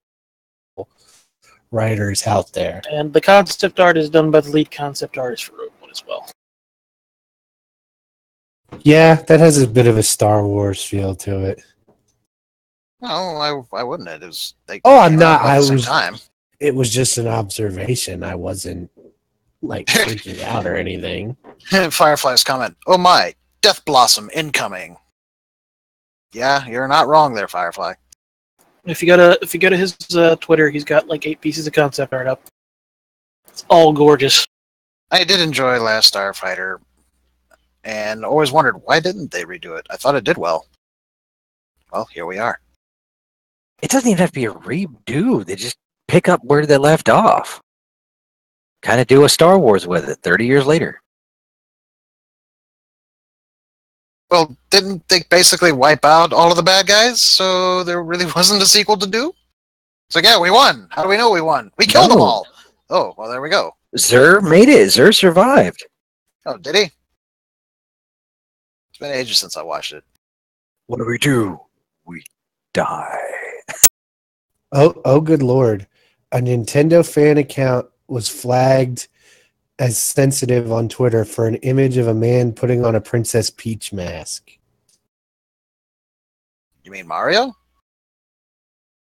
writers out there. And the concept art is done by the lead concept artist for Rogue One as well. Yeah, that has a bit of a Star Wars feel to it. No, I wouldn't. It was. I'm not. At the same time. It was just an observation. I wasn't like freaking out or anything. Firefly's comment. Oh my, Death Blossom incoming. Yeah, you're not wrong there, Firefly. If you go to his Twitter, he's got like 8 pieces of concept art up. It's all gorgeous. I did enjoy Last Starfighter, and always wondered why didn't they redo it. I thought it did well. Well, here we are. It doesn't even have to be a redo. They just pick up where they left off. Kind of do a Star Wars with it 30 years later. Well, didn't they basically wipe out all of the bad guys, so there really wasn't a sequel to do? It's like, yeah, we won. How do we know we won? We killed them No. all. Oh, well, there we go. Xur made it. Xur survived. Oh, did he? It's been ages since I watched it. What do? We die. Oh, good lord. A Nintendo fan account was flagged as sensitive on Twitter for an image of a man putting on a Princess Peach mask. You mean Mario?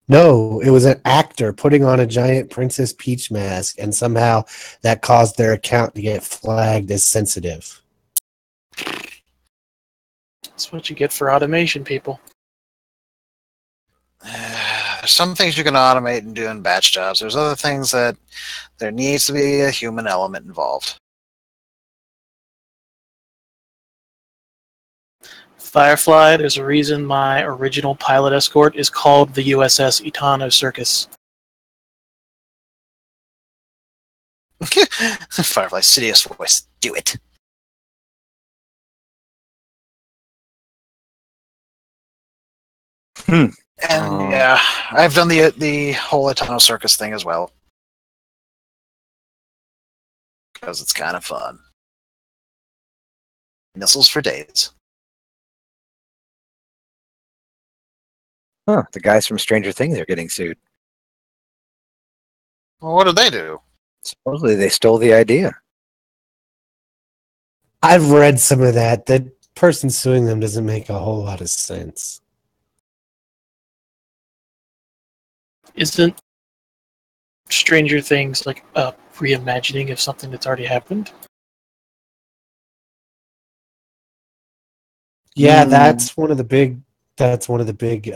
No, it was an actor putting on a giant Princess Peach mask, and somehow that caused their account to get flagged as sensitive. That's what you get for automation, people. There's some things you can automate and do in batch jobs. There's other things that there needs to be a human element involved. Firefly, there's a reason my original pilot escort is called the USS Itano Circus. Firefly, Sidious voice. Do it. Hmm. And yeah, I've done the whole Itano Circus thing as well. Because it's kind of fun. Missiles for days. Huh. The guys from Stranger Things are getting sued. Well, what did they do? Supposedly they stole the idea. I've read some of that. The person suing them doesn't make a whole lot of sense. Isn't Stranger Things like a reimagining of something that's already happened? Yeah, that's one of the big. That's one of the big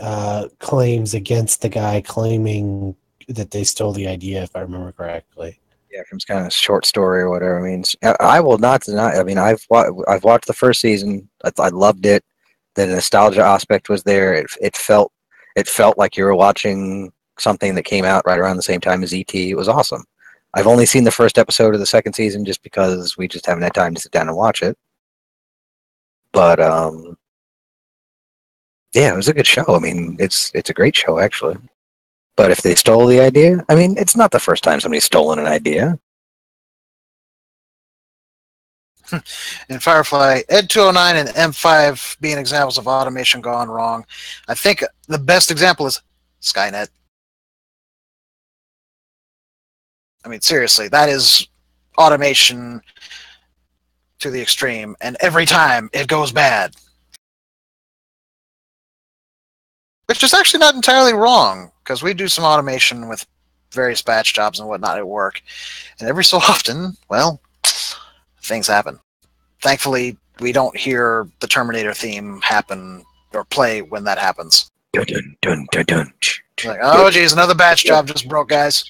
claims against the guy claiming that they stole the idea, if I remember correctly. Yeah, from some kind of short story or whatever. I mean, I will not deny. I mean, I've watched the first season. I loved it. The nostalgia aspect was there. It felt like you were watching something that came out right around the same time as ET. It was awesome. I've only seen the first episode of the second season just because we just haven't had time to sit down and watch it. But yeah, it was a good show. I mean, it's a great show actually. But if they stole the idea, I mean, it's not the first time somebody's stolen an idea. In Firefly, Ed 209 and M5 being examples of automation gone wrong. I think the best example is Skynet. I mean, seriously, that is automation to the extreme, and every time it goes bad. Which is actually not entirely wrong, because we do some automation with various batch jobs and whatnot at work, and every so often, well, things happen. Thankfully, we don't hear the Terminator theme happen or play when that happens. Dun, dun, dun, dun, dun. It's like, oh geez, another batch job just broke, guys.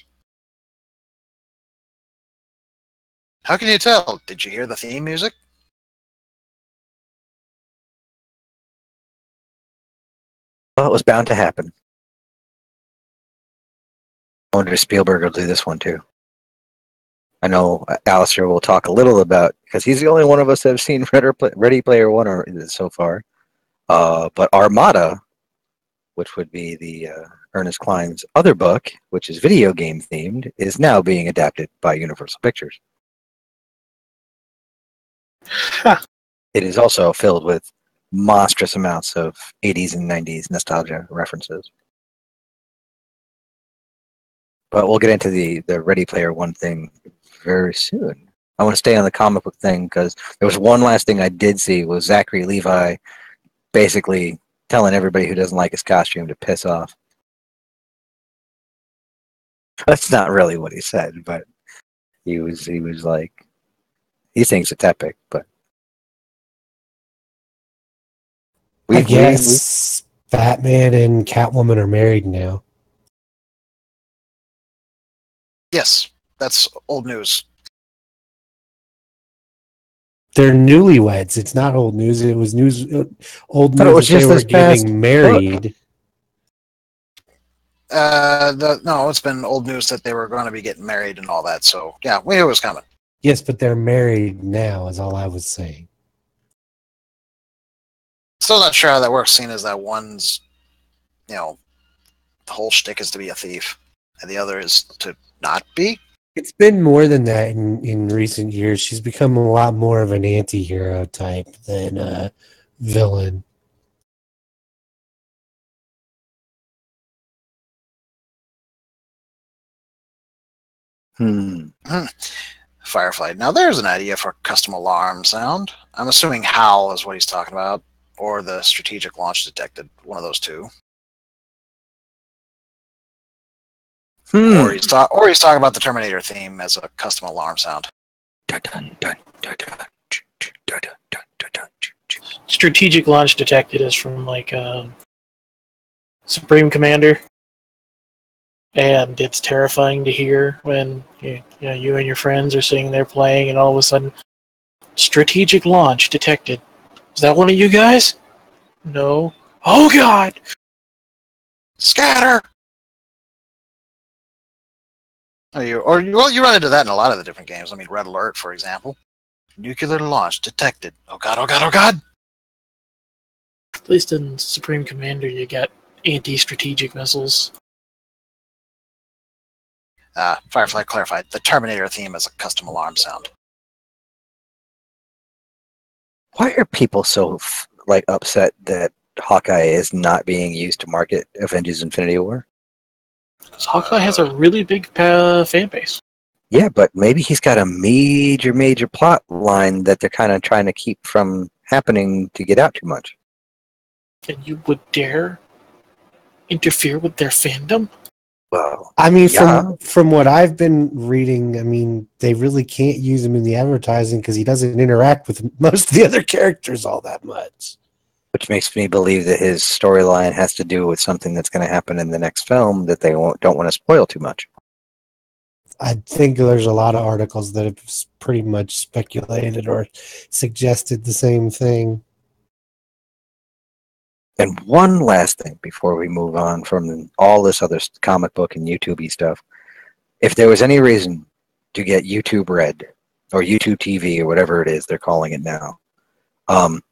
How can you tell? Did you hear the theme music? Well, it was bound to happen. I wonder if Spielberg will do this one too. I know Alistair will talk a little about, because he's the only one of us that have seen Ready Player One so far. But Armada, which would be the Ernest Cline's other book, which is video game themed, is now being adapted by Universal Pictures. Huh. It is also filled with monstrous amounts of 80s and 90s nostalgia references. But we'll get into the Ready Player One thing very soon. I want to stay on the comic book thing because there was one last thing I did see was Zachary Levi basically telling everybody who doesn't like his costume to piss off. That's not really what he said, but he was like, he thinks it's epic, but I guess Batman and Catwoman are married now. Yes, that's old news. They're newlyweds. It's not old news. It was news. Old But it news was that they just were this past getting married. No, it's been old news that they were going to be getting married and all that. So yeah, we knew it was coming. Yes, but they're married now. Is all I was saying. Still not sure how that works, seeing as that one's, the whole shtick is to be a thief, and the other is to not be. It's been more than that in recent years. She's become a lot more of an anti-hero type than a villain. Firefly. Now there's an idea for a custom alarm sound. I'm assuming HAL is what he's talking about, or the strategic launch detected, one of those two. Or he's talking about the Terminator theme as a custom alarm sound. Strategic launch detected is from like Supreme Commander, and it's terrifying to hear when you and your friends are sitting there playing, and all of a sudden, strategic launch detected. Is that one of you guys? No. Oh God! Scatter. You run into that in a lot of the different games. I mean, Red Alert, for example. Nuclear launch detected. Oh God, oh God, oh God. At least in Supreme Commander, you got anti-strategic missiles. Firefly clarified. The Terminator theme is a custom alarm sound. Why are people so upset that Hawkeye is not being used to market Avengers Infinity War? Because Hawkeye has a really big fan base. Yeah, but maybe he's got a major plot line that they're kind of trying to keep from happening to get out too much. And you would dare interfere with their fandom? Well, I mean, yeah, from what I've been reading, I mean, they really can't use him in the advertising because he doesn't interact with most of the other characters all that much. which makes me believe that his storyline has to do with something that's going to happen in the next film that they don't want to spoil too much. I think there's a lot of articles that have pretty much speculated or suggested the same thing. And one last thing before we move on from all this other comic book and YouTube stuff. If there was any reason to get YouTube Red or YouTube TV or whatever it is they're calling it now,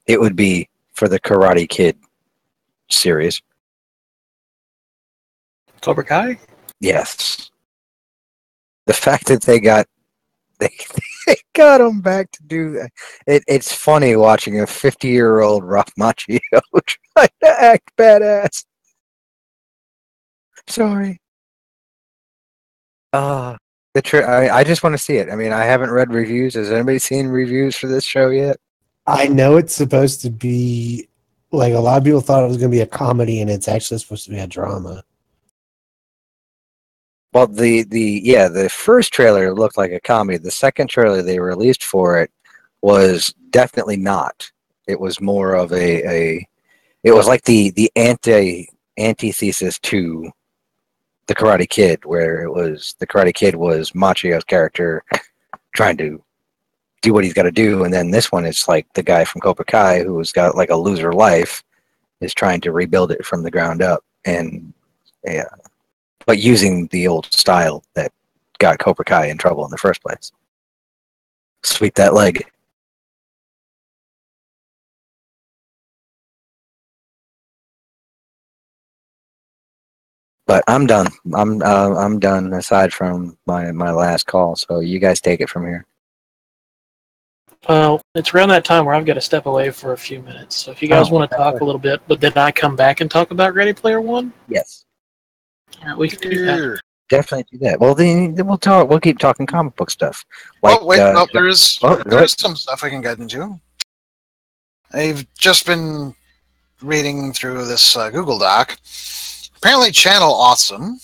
it would be for the Karate Kid series. Cobra Kai? Yes. The fact that they got him back to do that. It's funny watching a 50-year-old Ralph Macchio trying to act badass. Sorry. I just want to see it. I mean, I haven't read reviews. Has anybody seen reviews for this show yet? I know it's supposed to be like a lot of people thought it was going to be a comedy, and it's actually supposed to be a drama. Well, the first trailer looked like a comedy. The second trailer they released for it was definitely not. It was more of it was like the antithesis to the Karate Kid, where it was the Karate Kid was Machio's character trying to do what he's got to do, and then this one is like the guy from Cobra Kai who's got like a loser life is trying to rebuild it from the ground up, and yeah, but using the old style that got Cobra Kai in trouble in the first place. Sweep that leg. But I'm done. I'm done. Aside from my last call, so you guys take it from here. Well, it's around that time where I've got to step away for a few minutes. So if you guys want to talk a little bit, but then I come back and talk about Ready Player One, Yes, all right, we can do that. definitely do that. Well, then we'll talk. We'll keep talking comic book stuff. Like, Oh wait, no, there's go ahead. some stuff I can get into. I've just been reading through this Google Doc. Apparently, Channel Awesome.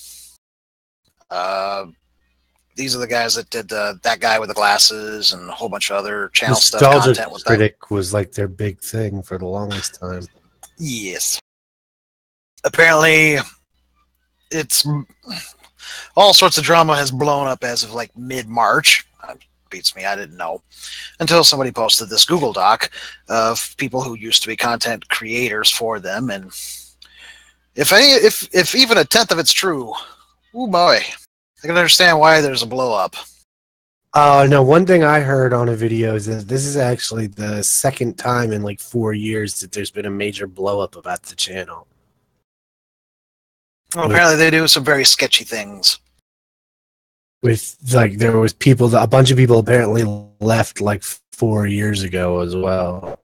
These are the guys that did that guy with the glasses and a whole bunch of other channel stuff. Content with Critic was like their big thing for the longest time. Yes. Apparently, it's all sorts of drama has blown up as of like mid-March. Beats me, I didn't know until somebody posted this Google Doc of people who used to be content creators for them, and if even a tenth of it's true, oh boy, I can understand why there's a blow up. No, one thing I heard on a video is that this is actually the second time in like 4 years that there's been a major blow up about the channel. Well, apparently they do some very sketchy things. With like there was a bunch of people apparently left like 4 years ago as well.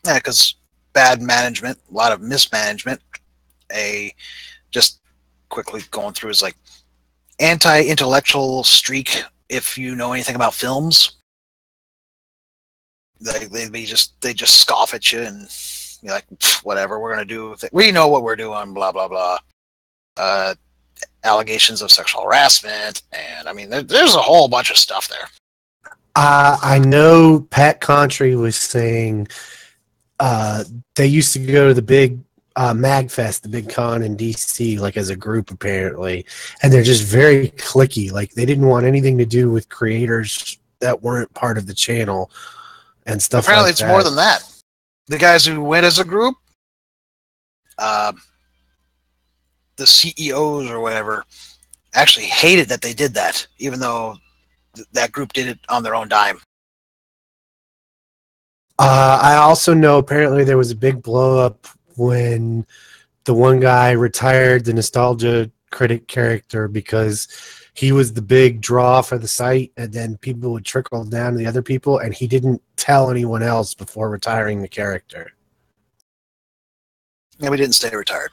Yeah, because bad management, a lot of mismanagement. Just quickly going through is like anti-intellectual streak. If you know anything about films, they just scoff at you and you're like, whatever, we're gonna do. We know what we're doing. Blah blah blah. Allegations of sexual harassment, and I mean, there's a whole bunch of stuff there. I know Pat Contry was saying they used to go to the big MagFest, the big con in DC, like as a group apparently, and they're just very cliquey. Like they didn't want anything to do with creators that weren't part of the channel and stuff. Apparently, like it's that. more than that. The guys who went as a group, the CEOs or whatever, actually hated that they did that, even though that group did it on their own dime. I also know apparently there was a big blow up when the one guy retired the nostalgia critic character because he was the big draw for the site, and then people would trickle down to the other people, and he didn't tell anyone else before retiring the character. Yeah, we didn't stay retired.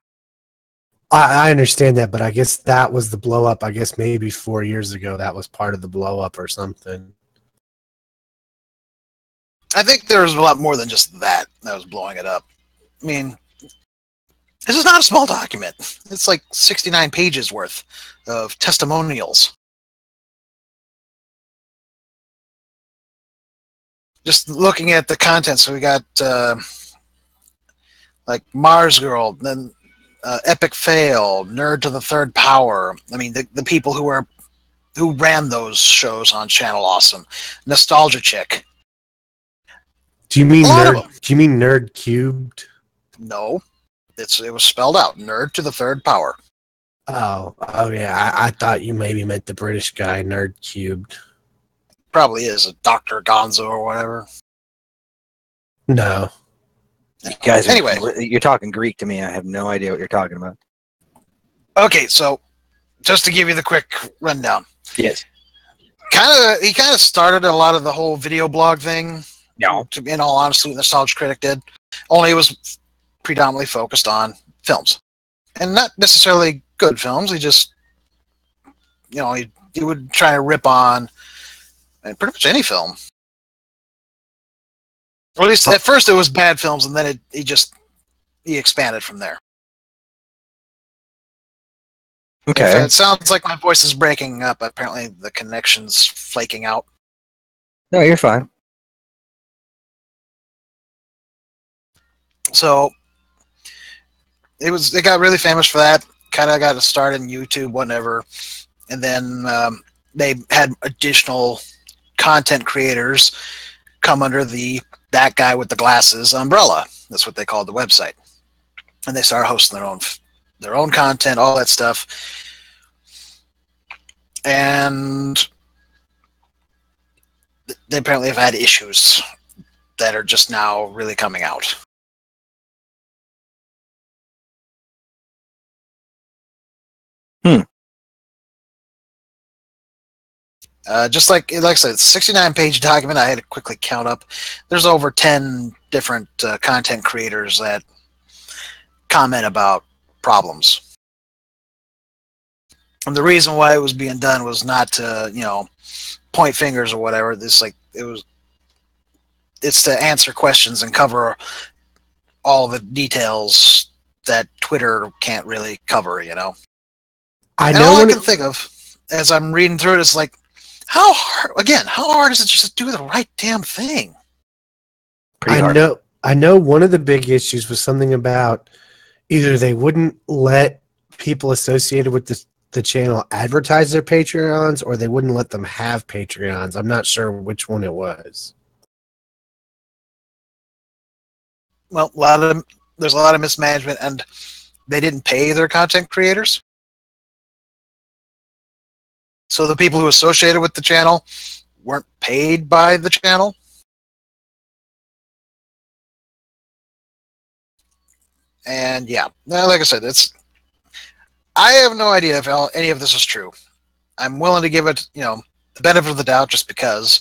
I understand that, but I guess that was the blow up. I guess maybe 4 years ago that was part of the blow up or something. I think there was a lot more than just that was blowing it up. I mean, This is not a small document. It's like 69 pages worth of testimonials. Just looking at the content, so we got like Mars Girl, then Epic Fail, Nerd to the Third Power. I mean, the people who ran those shows on Channel Awesome, Nostalgia Chick. Do you mean A lot of nerd? them. Do you mean Nerd Cubed? No, it was spelled out. Nerd to the Third Power. Oh yeah. I thought you maybe meant the British guy, Nerd Cubed. Probably is a Dr. Gonzo or whatever. No. You guys are, Anyway. you're talking Greek to me. I have no idea what you're talking about. Okay, so just to give you the quick rundown. Yes. He kind of started a lot of the whole video blog thing. No. In all honesty, Nostalgia Critic did. Only it was predominantly focused on films. And not necessarily good films. He just, he would try to rip on pretty much any film. Or at least at first it was bad films, and then he expanded from there. Okay. If it sounds like my voice is breaking up. Apparently the connection's flaking out. No, you're fine. So it got really famous for that. Kind of got to start in YouTube, whatever, and then they had additional content creators come under that guy with the glasses umbrella. That's what they called the website, and they started hosting their own content, all that stuff, and they apparently have had issues that are just now really coming out. Just like I said, it's a 69-page document. I had to quickly count up. There's over 10 different content creators that comment about problems. And the reason why it was being done was not to, point fingers or whatever. It's to answer questions and cover all the details that Twitter can't really cover, I And know all I when can think of as I'm reading through it is like, how hard is it just to do the right damn thing? Pretty hard. I know one of the big issues was something about either they wouldn't let people associated with the channel advertise their Patreons, or they wouldn't let them have Patreons. I'm not sure which one it was. Well, there's a lot of mismanagement, and they didn't pay their content creators. So the people who associated with the channel weren't paid by the channel. And yeah, like I said, I have no idea if any of this is true. I'm willing to give it, the benefit of the doubt just because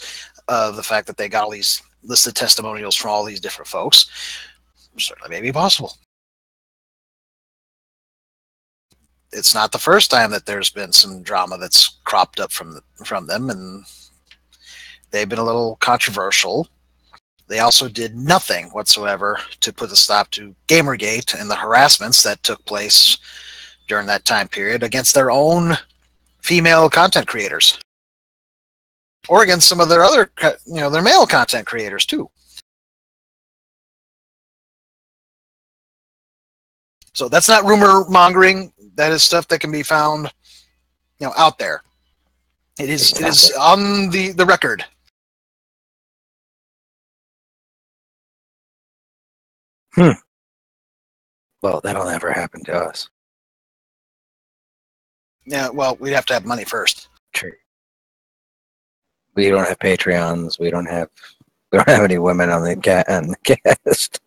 of the fact that they got all these listed testimonials from all these different folks. Certainly may be possible. It's not the first time that there's been some drama that's cropped up from them, and they've been a little controversial. They also did nothing whatsoever to put a stop to Gamergate and the harassments that took place during that time period against their own female content creators, or against some of their other, their male content creators too. So that's not rumor mongering. That is stuff that can be found, out there. It is on the record. Well, that'll never happen to us. Yeah, well, we'd have to have money first. True. We don't have Patreons. We don't have any women on the cast.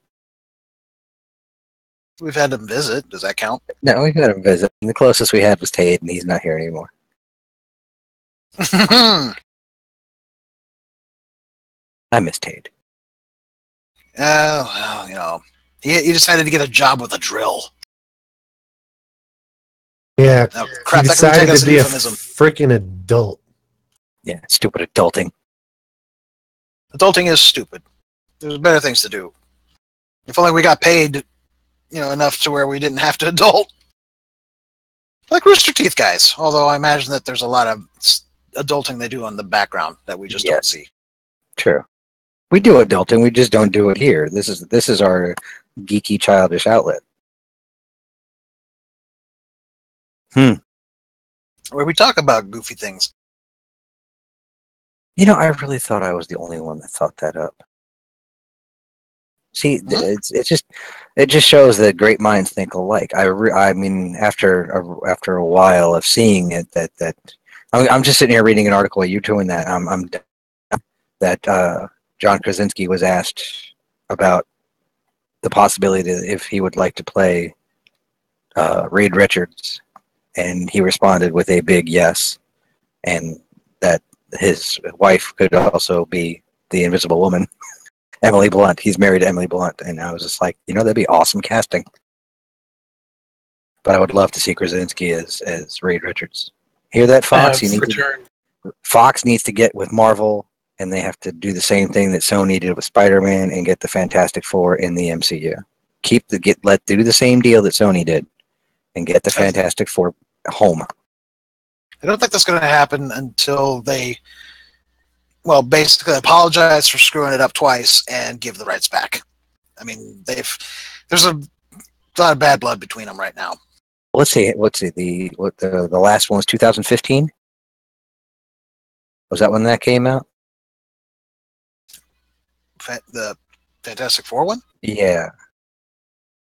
We've had them visit. Does that count? No, we've had him visit. The closest we had was Tate, and he's not here anymore. I miss Tate. Well, he decided to get a job with a drill. Yeah, Oh, crap, he that could take decided us to an be a euphemism. freaking adult. Yeah, stupid adulting. Adulting is stupid. There's better things to do. If only we got paid, enough to where we didn't have to adult. Like Rooster Teeth guys. Although I imagine that there's a lot of adulting they do on the background that we just don't see. True. We do adulting, we just don't do it here. This is our geeky, childish outlet. Where we talk about goofy things. I really thought I was the only one that thought that up. See, it just shows that great minds think alike. I mean, after a while of seeing it, that I'm just sitting here reading an article. You doing that? I'm that John Krasinski was asked about the possibility if he would like to play Reed Richards, and he responded with a big yes, and that his wife could also be the Invisible Woman, Emily Blunt. He's married to Emily Blunt, and I was just like, that'd be awesome casting. But I would love to see Krasinski as Reed Richards. Hear that, Fox? Fox needs to get with Marvel, and they have to do the same thing that Sony did with Spider-Man and get the Fantastic Four in the MCU. Do the same deal that Sony did, and get the Fantastic Four home. I don't think that's going to happen until they, basically apologize for screwing it up twice and give the rights back. I mean, there's a lot of bad blood between them right now. Let's see. The last one was 2015. Was that when that came out? The Fantastic Four one? Yeah.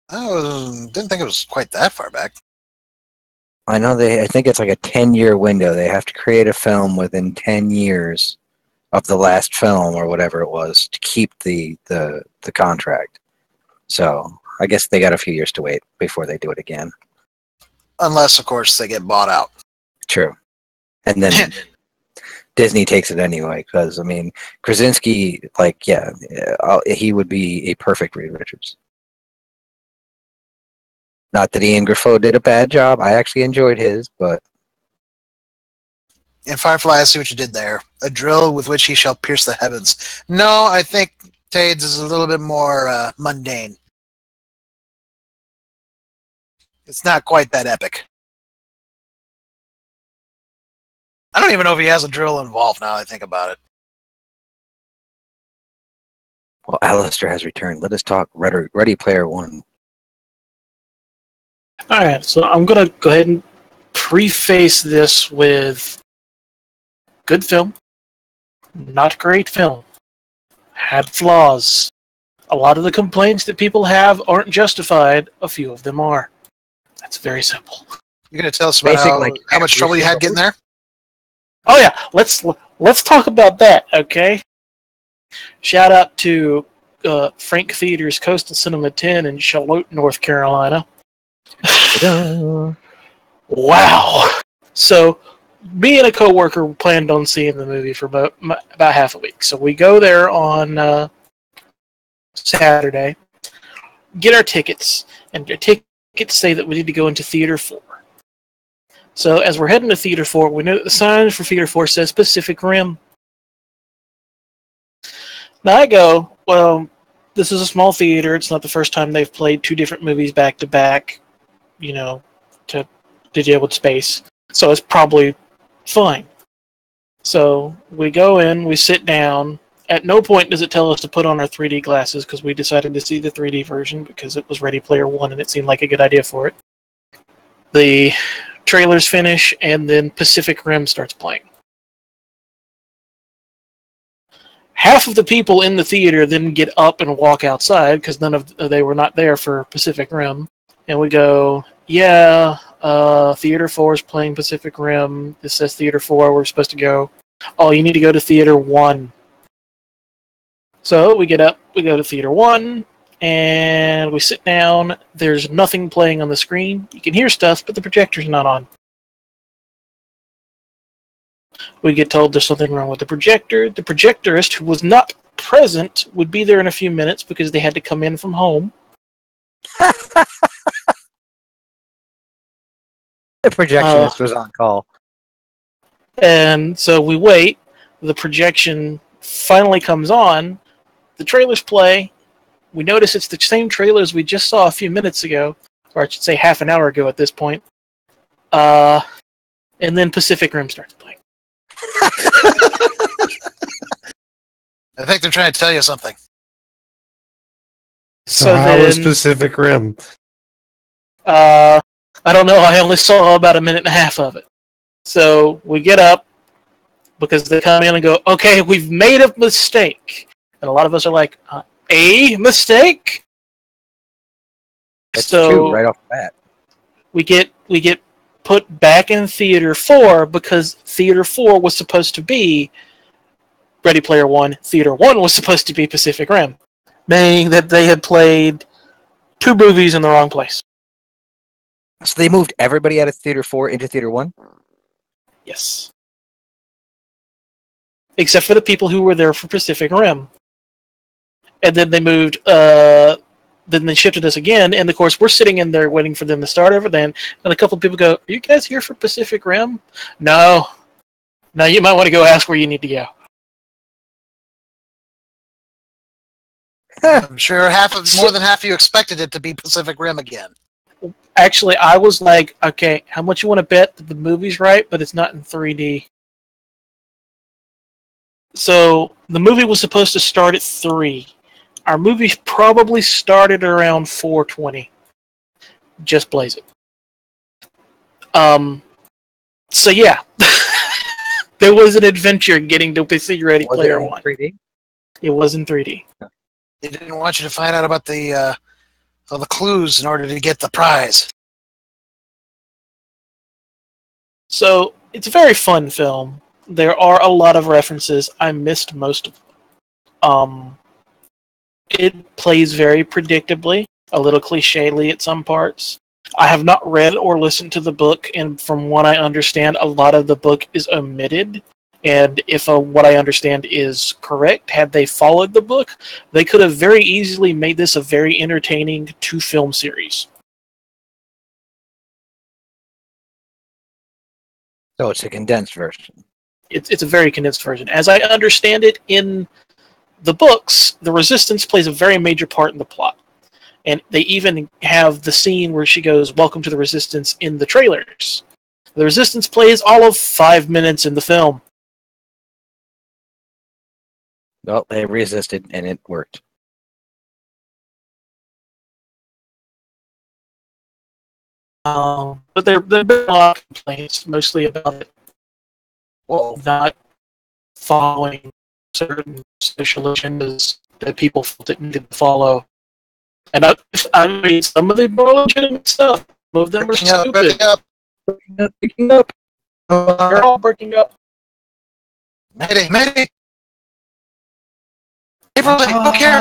I didn't think it was quite that far back. I know I think it's like a 10-year window. They have to create a film within 10 years of the last film or whatever it was to keep the contract. So I guess they got a few years to wait before they do it again. Unless, of course, they get bought out. True. And then Disney takes it anyway, because, I mean, Krasinski, he would be a perfect Reed Richards. Not that Ian Grifo did a bad job. I actually enjoyed his, but... In Firefly, I see what you did there. A drill with which he shall pierce the heavens. No, I think Tades is a little bit more mundane. It's not quite that epic. I don't even know if he has a drill involved now that I think about it. Well, Alistair has returned. Let us talk Ready Player One. All right, so I'm going to go ahead and preface this with good film, not great film, had flaws. A lot of the complaints that people have aren't justified. A few of them are. That's very simple. You're going to tell us about how much trouble you had getting there? Oh yeah, let's talk about that, okay? Shout out to Frank Theater's Coastal Cinema 10 in Charlotte, North Carolina. Wow. So, me and a coworker planned on seeing the movie for about half a week. So we go there on Saturday, get our tickets, and our tickets say that we need to go into Theater 4. So as we're heading to Theater 4, we know that the sign for Theater 4 says Pacific Rim. Now I go, well, this is a small theater. It's not the first time they've played two different movies back to back, to deal with space. So it's probably fine. So we go in, we sit down. At no point does it tell us to put on our 3D glasses because we decided to see the 3D version because it was Ready Player One and it seemed like a good idea for it. The trailers finish and then Pacific Rim starts playing. Half of the people in the theater then get up and walk outside because they were not there for Pacific Rim. And we go, yeah, Theater 4 is playing Pacific Rim. This says Theater 4, we're supposed to go. Oh, you need to go to Theater 1. So we get up, we go to Theater 1, and we sit down. There's nothing playing on the screen. You can hear stuff, but the projector's not on. We get told there's something wrong with the projector. The projectorist, who was not present, would be there in a few minutes because they had to come in from home. The projectionist was on call. And so we wait. The projection finally comes on. The trailers play. we notice it's the same trailers we just saw a few minutes ago, or I should say half an hour ago at this point. And then Pacific Rim starts playing. I think they're trying to tell you something. So how was Pacific Rim? I don't know. I only saw about a minute and a half of it. So we get up because they come in and go, okay, we've made a mistake. And a lot of us are like, a mistake? That's so true, right off the bat. We get put back in Theater 4 because Theater 4 was supposed to be Ready Player One. Theater 1 was supposed to be Pacific Rim. Meaning that they had played 2 movies in the wrong place. So they moved everybody out of Theater 4 into Theater 1? Yes. Except for the people who were there for Pacific Rim. And then they moved, then they shifted us again, and of course we're sitting in there waiting for them to start over then, and a couple of people go, are you guys here for Pacific Rim? No. No, you might want to go ask where you need to go. I'm sure more than half of you expected it to be Pacific Rim again. Actually, I was like, okay, how much you want to bet that the movie's right, but it's not in 3D? So, the movie was supposed to start at 3. Our movie probably started around 4:20. Just blaze it. So yeah. There was an adventure getting to PC Ready Player One. 3D? It was in 3D. They didn't want you to find out about all the clues in order to get the prize. So, it's a very fun film. There are a lot of references. I missed most of them. It plays very predictably, a little clichély at some parts. I have not read or listened to the book, and from what I understand, a lot of the book is omitted. And if what I understand is correct, had they followed the book, they could have very easily made this a very entertaining 2-film series. So it's a condensed version. It's a very condensed version. As I understand it, in the books, the Resistance plays a very major part in the plot. And they even have the scene where she goes, "Welcome to the Resistance," in the trailers. The Resistance plays all of 5 minutes in the film. Well, they resisted, and it worked. But there have been a lot of complaints, mostly about it not following certain social agendas that people felt it needed to follow. And I mean, some of the more legitimate stuff, some of them are stupid. Breaking up. They're all breaking up. Mayday, mayday! April, look here!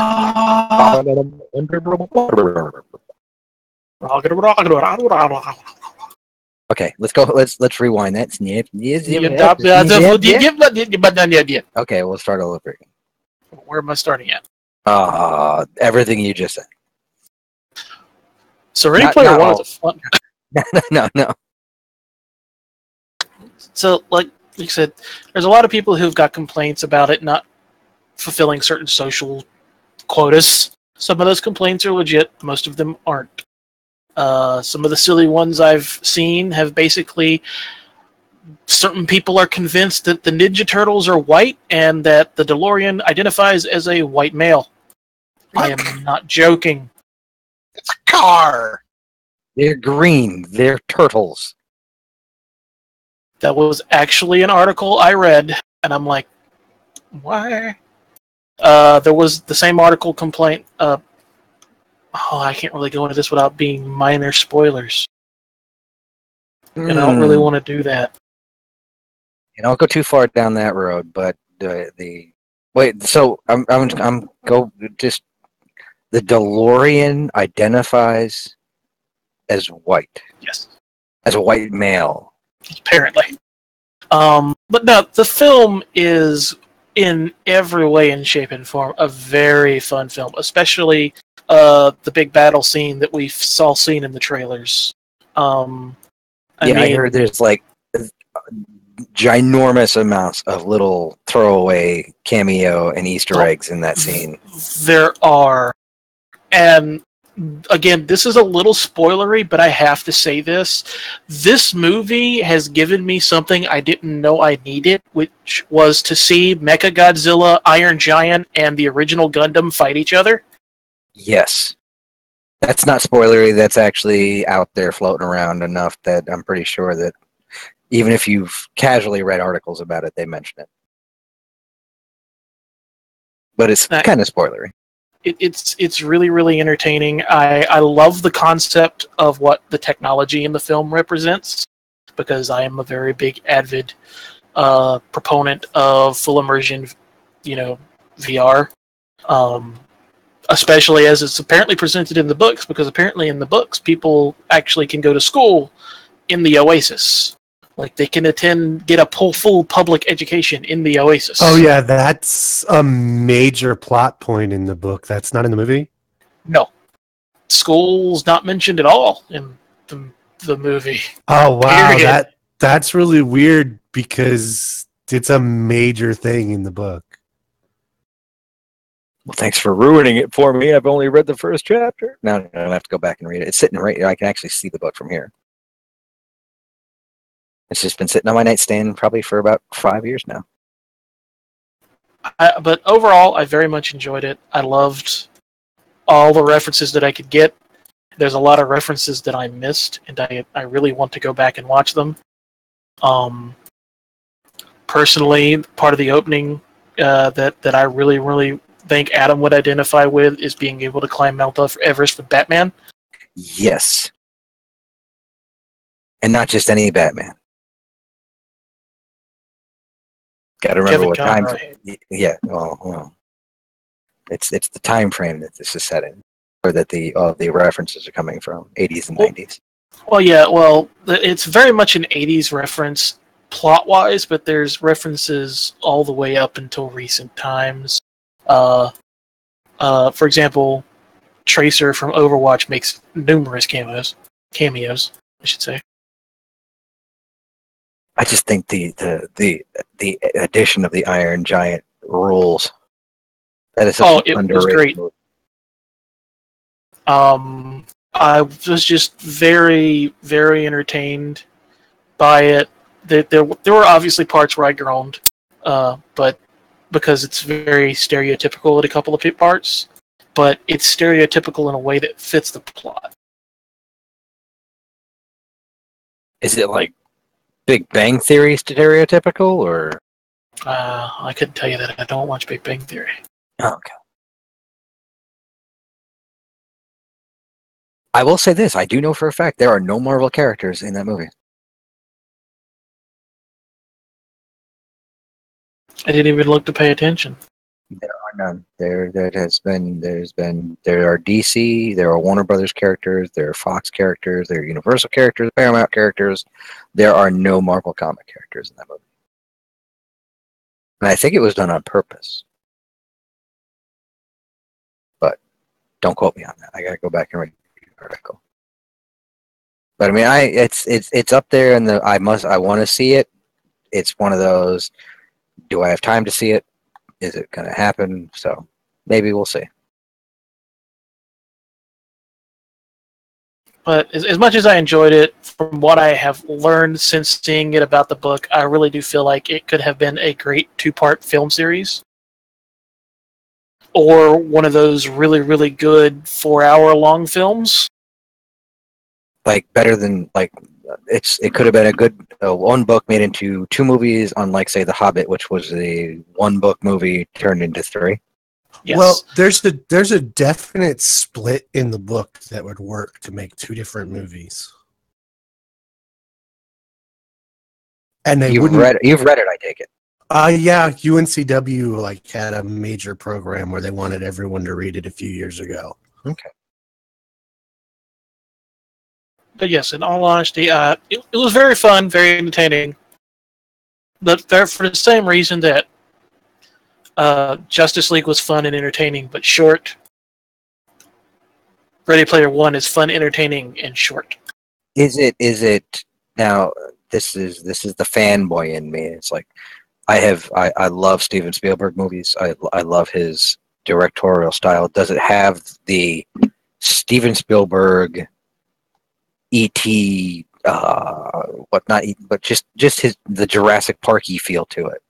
Okay, let's go. Let's rewind that. Snip. Okay, we'll start all over again. Where am I starting at? Everything you just said. So Ready Player One is a fun. No. So, like you said, there's a lot of people who've got complaints about it not fulfilling certain social quotas. Some of those complaints are legit. Most of them aren't. Some of the silly ones I've seen have basically certain people are convinced that the Ninja Turtles are white and that the DeLorean identifies as a white male. I am not joking. It's a car! They're green. They're turtles. That was actually an article I read, and I'm like, why? There was the same article complaint. I can't really go into this without being minor spoilers. And I don't really want to do that. You don't go too far down that road, but wait. So I'm just the DeLorean identifies as white. Yes, as a white male. Apparently. But no, the film is in every way and shape and form a very fun film, especially the big battle scene that we've all seen in the trailers. I heard there's like ginormous amounts of little throwaway cameo and Easter eggs in that scene. There are. And again, this is a little spoilery, but I have to say this. This movie has given me something I didn't know I needed, which was to see Mechagodzilla, Iron Giant, and the original Gundam fight each other. Yes. That's not spoilery. That's actually out there floating around enough that I'm pretty sure that even if you've casually read articles about it, they mention it. But it's kind of spoilery. It's really, really entertaining. I love the concept of what the technology in the film represents, because I am a very big avid proponent of full immersion, VR. Especially as it's apparently presented in the books, because apparently in the books people actually can go to school in the Oasis. Like they can get a full public education in the Oasis. Oh yeah, that's a major plot point in the book. That's not in the movie? No. School's not mentioned at all in the movie. Oh wow, Period. that's really weird because it's a major thing in the book. Well, thanks for ruining it for me. I've only read the first chapter. No, I have to go back and read it. It's sitting right here. I can actually see the book from here. It's just been sitting on my nightstand probably for about 5 years now. But overall, I very much enjoyed it. I loved all the references that I could get. There's a lot of references that I missed, and I really want to go back and watch them. Personally, part of the opening that I really, really think Adam would identify with is being able to climb Mount Everest with Batman. Yes. And not just any Batman. Got to remember Kevin what time. Conroy. Yeah, well, it's the time frame that this is set in, or that the references are coming from, 80s and 90s. Well, yeah, it's very much an 80s reference plot-wise, but there's references all the way up until recent times. For example, Tracer from Overwatch makes numerous cameos, I should say. I just think the addition of the Iron Giant rules. That is such an underrated was great. movie. I was just very, very entertained by it. There were obviously parts where I groaned, but because it's very stereotypical at a couple of parts, but it's stereotypical in a way that fits the plot. Is it like Big Bang Theory stereotypical, or? I couldn't tell you that. I don't watch Big Bang Theory. Oh, okay. I will say this. I do know for a fact there are no Marvel characters in that movie. I didn't even look to pay attention. There are none. There are DC, there are Warner Brothers characters, there are Fox characters, there are Universal characters, Paramount characters. There are no Marvel comic characters in that movie. And I think it was done on purpose. But don't quote me on that. I gotta go back and read the article. But I mean, it's up there, and I want to see it. It's one of those. Do I have time to see it? Is it going to happen? So maybe we'll see. But as much as I enjoyed it, from what I have learned since seeing it about the book, I really do feel like it could have been a great 2-part film series. Or one of those really, really good 4-hour-long films. Like better than it could have been a good one book made into 2 movies, unlike say The Hobbit, which was a 1-book movie turned into 3. Yes. Well, there's a definite split in the book that would work to make 2 different movies. And You've read it, I take it. Yeah, UNCW had a major program where they wanted everyone to read it a few years ago. Okay. But yes, in all honesty, it was very fun, very entertaining. But for the same reason that Justice League was fun and entertaining, but short, Ready Player One is fun, entertaining, and short. Is it now? This is the fanboy in me. It's like I love Steven Spielberg movies. I love his directorial style, does it have the Steven Spielberg, E.T., what not, but just the Jurassic Parky feel to it?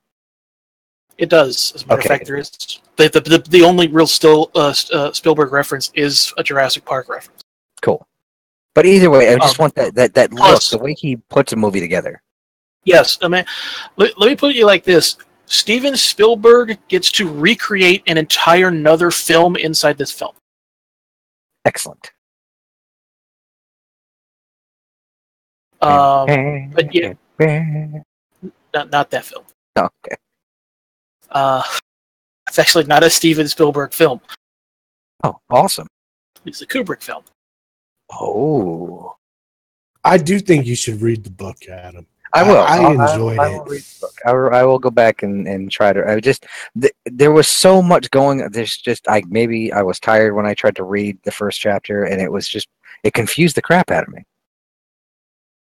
It does. As a matter of Okay. fact, there is the only real Spielberg reference is a Jurassic Park reference. Cool. But either way, I just want that look, Plus- the way he puts a movie together. Yes, I mean, let me put it like this: Steven Spielberg gets to recreate an entire another film inside this film. Excellent. But yeah, not that film. Okay. It's actually not a Steven Spielberg film. Oh, awesome. It's a Kubrick film. Oh. I do think you should read the book, Adam. I will. I enjoyed I it. will read the book. I will go back and try to. I just there was so much going. There's just maybe I was tired when I tried to read the first chapter, and it confused the crap out of me.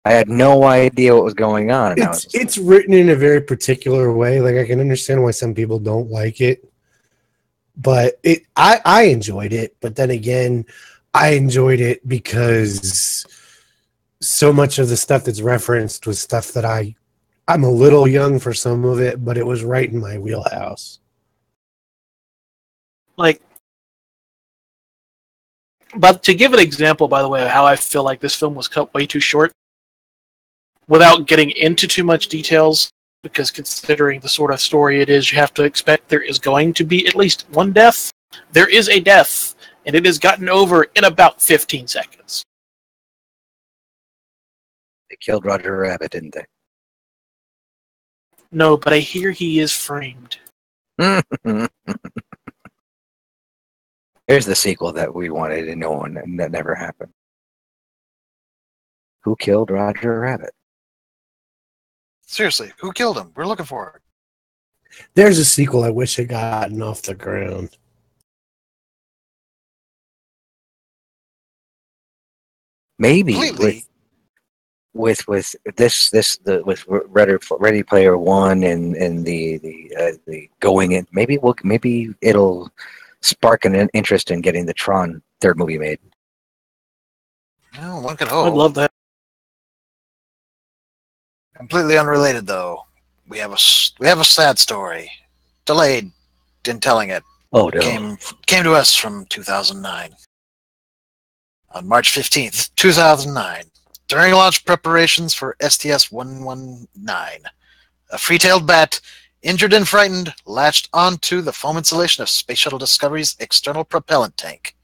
I had no idea what was going on. And It's written in a very particular way. Like, I can understand why some people don't like it, but I enjoyed it. But then again, I enjoyed it because so much of the stuff that's referenced was stuff that I'm a little young for some of it, but it was right in my wheelhouse. Like, but to give an example, by the way, of how I feel like this film was cut way too short, without getting into too much details, because considering the sort of story it is, you have to expect there is going to be at least one death. There is a death, and it is gotten over in about 15 seconds. they killed Roger Rabbit, didn't they? No, but I hear he is framed. Here's the sequel that we wanted and no one, and that never happened. Who killed Roger Rabbit? Seriously, who killed him? We're looking for it. There's a sequel I wish had gotten off the ground. Maybe Completely. with with Ready Player One and the going in. Maybe it'll spark an interest in getting the Tron third movie made. Well, one could I'd hope. love that. Completely unrelated, though. We have a sad story. Delayed in telling it. Oh no! Came to us from 2009. On March 15th, 2009, during launch preparations for STS-119, a free-tailed bat, injured and frightened, latched onto the foam insulation of Space Shuttle Discovery's external propellant tank.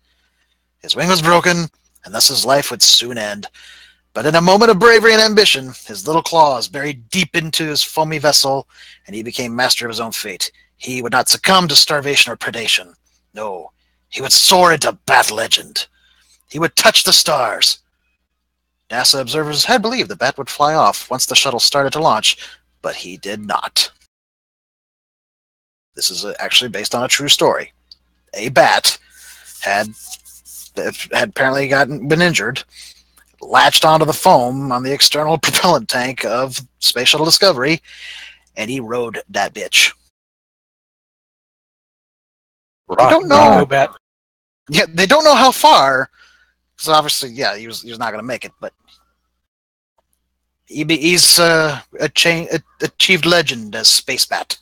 His wing was broken, and thus his life would soon end. But in a moment of bravery and ambition, his little claws buried deep into his foamy vessel, and he became master of his own fate. He would not succumb to starvation or predation. No, he would soar into bat legend. He would touch the stars. NASA observers had believed the bat would fly off once the shuttle started to launch, but he did not. This is actually based on a true story. A bat had apparently been injured, latched onto the foam on the external propellant tank of Space Shuttle Discovery, and he rode that bitch. They don't know. Bat. Yeah, they don't know how far. So obviously, yeah, he was not going to make it, but he's achieved legend as Space Bat.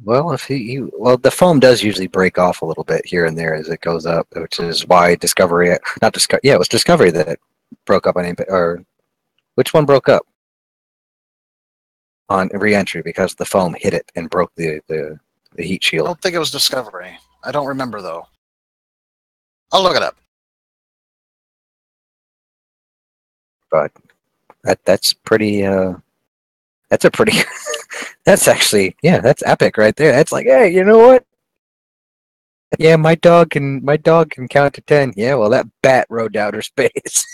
Well, if the foam does usually break off a little bit here and there as it goes up, which is why Discovery, it was Discovery that broke up or which one broke up on re-entry because the foam hit it and broke the heat I shield. don't think it was Discovery. I don't remember though. I'll look it up. But that's pretty. That's a pretty. That's actually, that's epic right there. That's like, hey, you know what? Yeah, my dog can count to 10. Yeah, well, that bat rode outer space.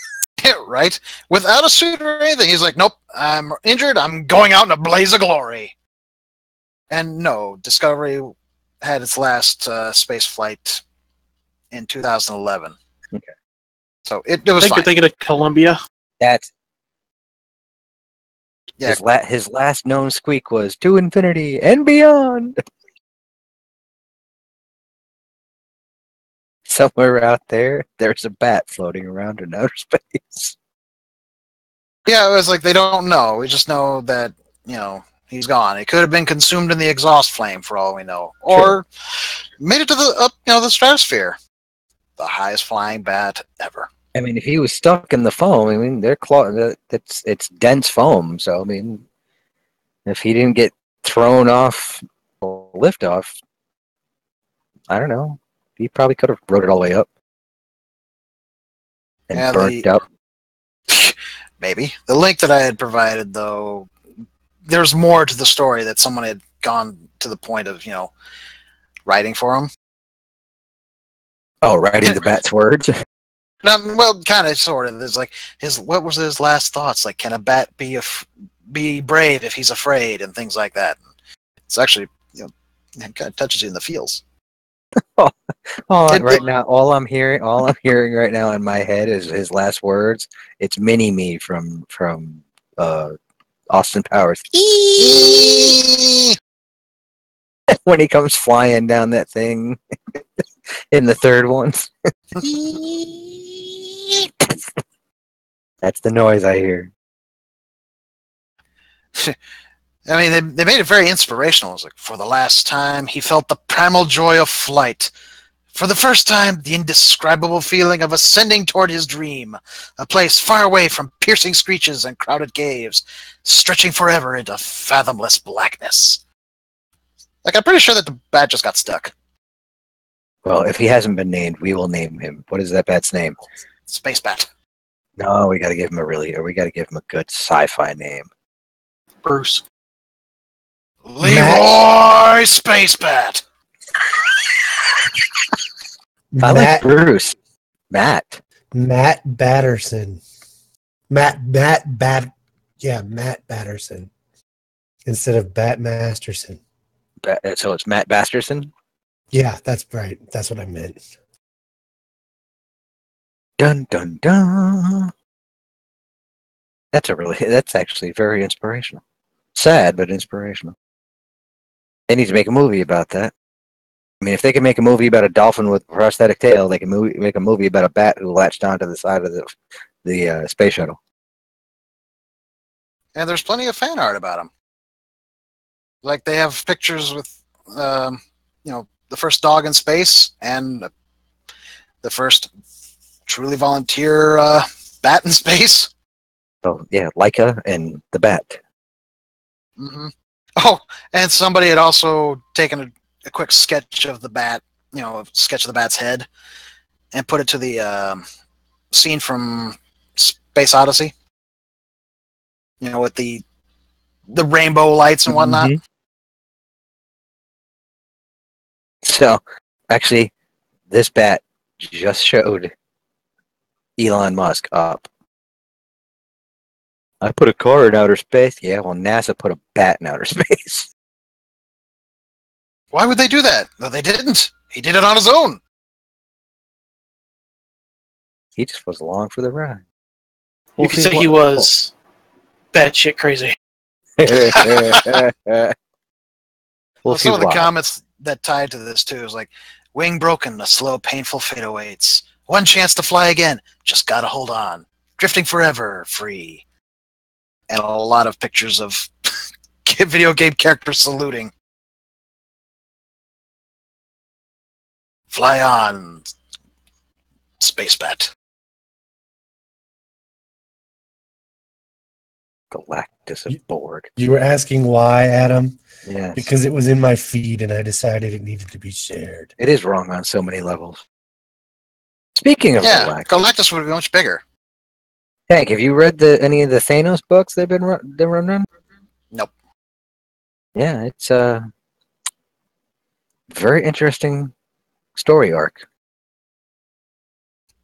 Yeah, right? Without a suit or anything. He's like, nope, I'm injured. I'm going out in a blaze of glory. And no, Discovery had its last space flight in 2011. Okay. So it was I think fine. you're thinking of Columbia. That's Yeah. his last known squeak was to infinity and beyond. somewhere out there, there's a bat floating around in outer space. Yeah, it was like they don't know. We just know that, he's gone. It could have been consumed in the exhaust flame for all we know. Or made it to the stratosphere. The highest flying bat ever. I mean, if he was stuck in the foam, I mean, it's dense foam. So, I mean, if he didn't get thrown off liftoff, I don't know. He probably could have rode it all the way up and Yeah, burnt up. maybe. The link that I had provided, though, there's more to the story that someone had gone to the point of, writing for him. Oh, writing the bat's words. No, well, kind of, sort of. There's like what was his last thoughts? Like, can a bat be brave if he's afraid, and things like that. It's actually, it kind of touches you in the feels. Right now, all I'm hearing right now in my head is his last words. It's Mini Me from Austin Powers. When he comes flying down that thing in the third one. That's the noise I hear. I mean, they made it very inspirational. It was like, for the last time, he felt the primal joy of flight. For the first time, the indescribable feeling of ascending toward his dream, a place far away from piercing screeches and crowded caves, stretching forever into fathomless blackness. Like, I'm pretty sure that the bat just got stuck. Well, if he hasn't been named, we will name him. What is that bat's name? Space Bat. No, we got to give him a good sci-fi name. Bruce. Leroy Space Bat. I like Bruce. Matt Batterson. Matt Batterson instead of Bat Masterson. So it's Matt Basterson? Yeah, that's right. That's what I meant. Dun dun dun. That's actually very inspirational. Sad, but inspirational. They need to make a movie about that. I mean, if they can make a movie about a dolphin with a prosthetic tail, they can make a movie about a bat who latched onto the side of the space shuttle. And there's plenty of fan art about him. Like, they have pictures with, the first dog in space and the first truly volunteer bat in space. So, yeah, Laika and the bat. Mm-hmm. Oh, and somebody had also taken a quick sketch of the bat, a sketch of the bat's head, and put it to the scene from Space Odyssey. With the rainbow lights and whatnot. Mm-hmm. So, actually, this bat just showed Elon Musk up. I put a car in outer space. Yeah, well, NASA put a bat in outer space. Why would they do that? No, they didn't. He did it on his own. He just was along for the ride. You could say he was batshit crazy. Well, some of the comments that tied to this, too, is like, wing broken, a slow, painful fate awaits. One chance to fly again, just gotta hold on. Drifting forever, free. And a lot of pictures of video game characters saluting. Fly on, Space Bat. Galactus is bored. You were asking why, Adam? Yes. Because it was in my feed and I decided it needed to be shared. It is wrong on so many levels. Speaking of Galactus would be much bigger. Hank, have you read any of the Thanos books they're running? Nope. Yeah, it's a very interesting story arc.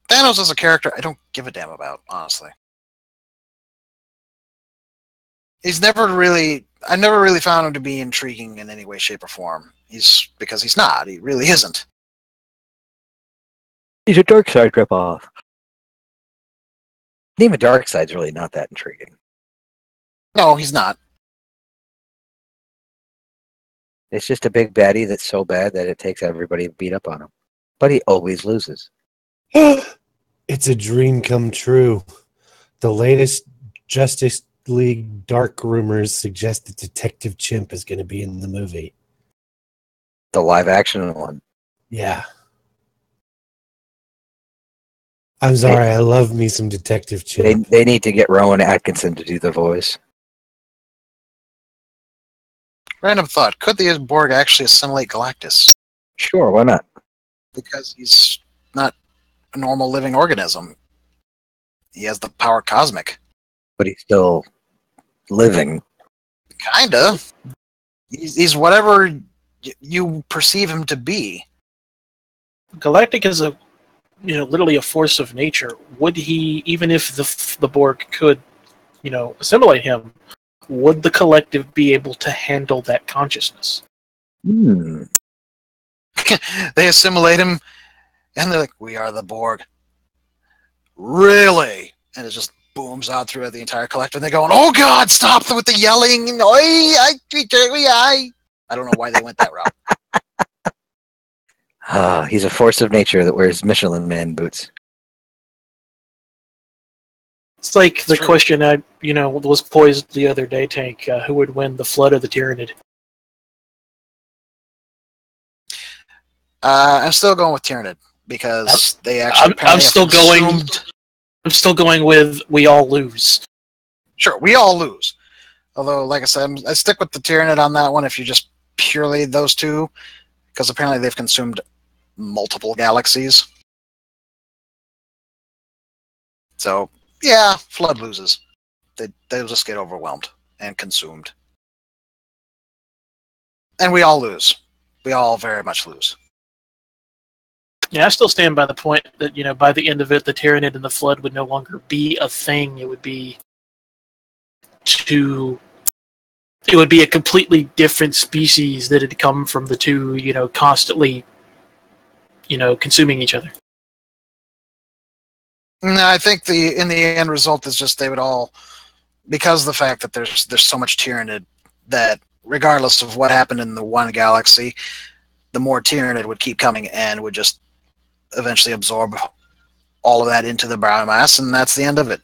Thanos is a character I don't give a damn about, honestly. I never really found him to be intriguing in any way, shape, or form. Because he's not. He really isn't. He's a dark side ripoff. Even Darkseid's really not that intriguing. No, he's not. It's just a big baddie that's so bad that it takes everybody to beat up on him. But he always loses. It's a dream come true. The latest Justice League dark rumors suggest that Detective Chimp is going to be in the movie. The live action one. Yeah. I'm sorry, I love me some Detective Chimp. They need to get Rowan Atkinson to do the voice. Random thought: could the Borg actually assimilate Galactus? Sure, why not? Because he's not a normal living organism. He has the power cosmic. But he's still living. Kinda. He's whatever you perceive him to be. Galactic is literally a force of nature. Would he, even if the Borg could, assimilate him, would the collective be able to handle that consciousness? Hmm. They assimilate him, and they're like, "We are the Borg." Really? And it just booms out throughout the entire collective. And they're going, "Oh God, stop with the yelling!" I don't know why they went that route. He's a force of nature that wears Michelin Man boots. It's like the True. question I, was posed the other day, Tank. Who would win, the Flood or the Tyranid? I'm still going with Tyranid because they actually. I'm still going. I'm still going with we all lose. Sure, we all lose. Although, like I said, I stick with the Tyranid on that one. If you just purely those two, because apparently they've consumed multiple galaxies. So yeah, Flood loses. They'll just get overwhelmed and consumed, and we all lose. We all very much lose. Yeah, I still stand by the point that, by the end of it, the Tyranid and the Flood would no longer be a thing. It would be a completely different species that had come from the two, constantly, consuming each other. No, I think in the end result is just they would all, because of the fact that there's so much Tyranid that regardless of what happened in the one galaxy, the more Tyranid would keep coming and would just eventually absorb all of that into the biomass, and that's the end of it.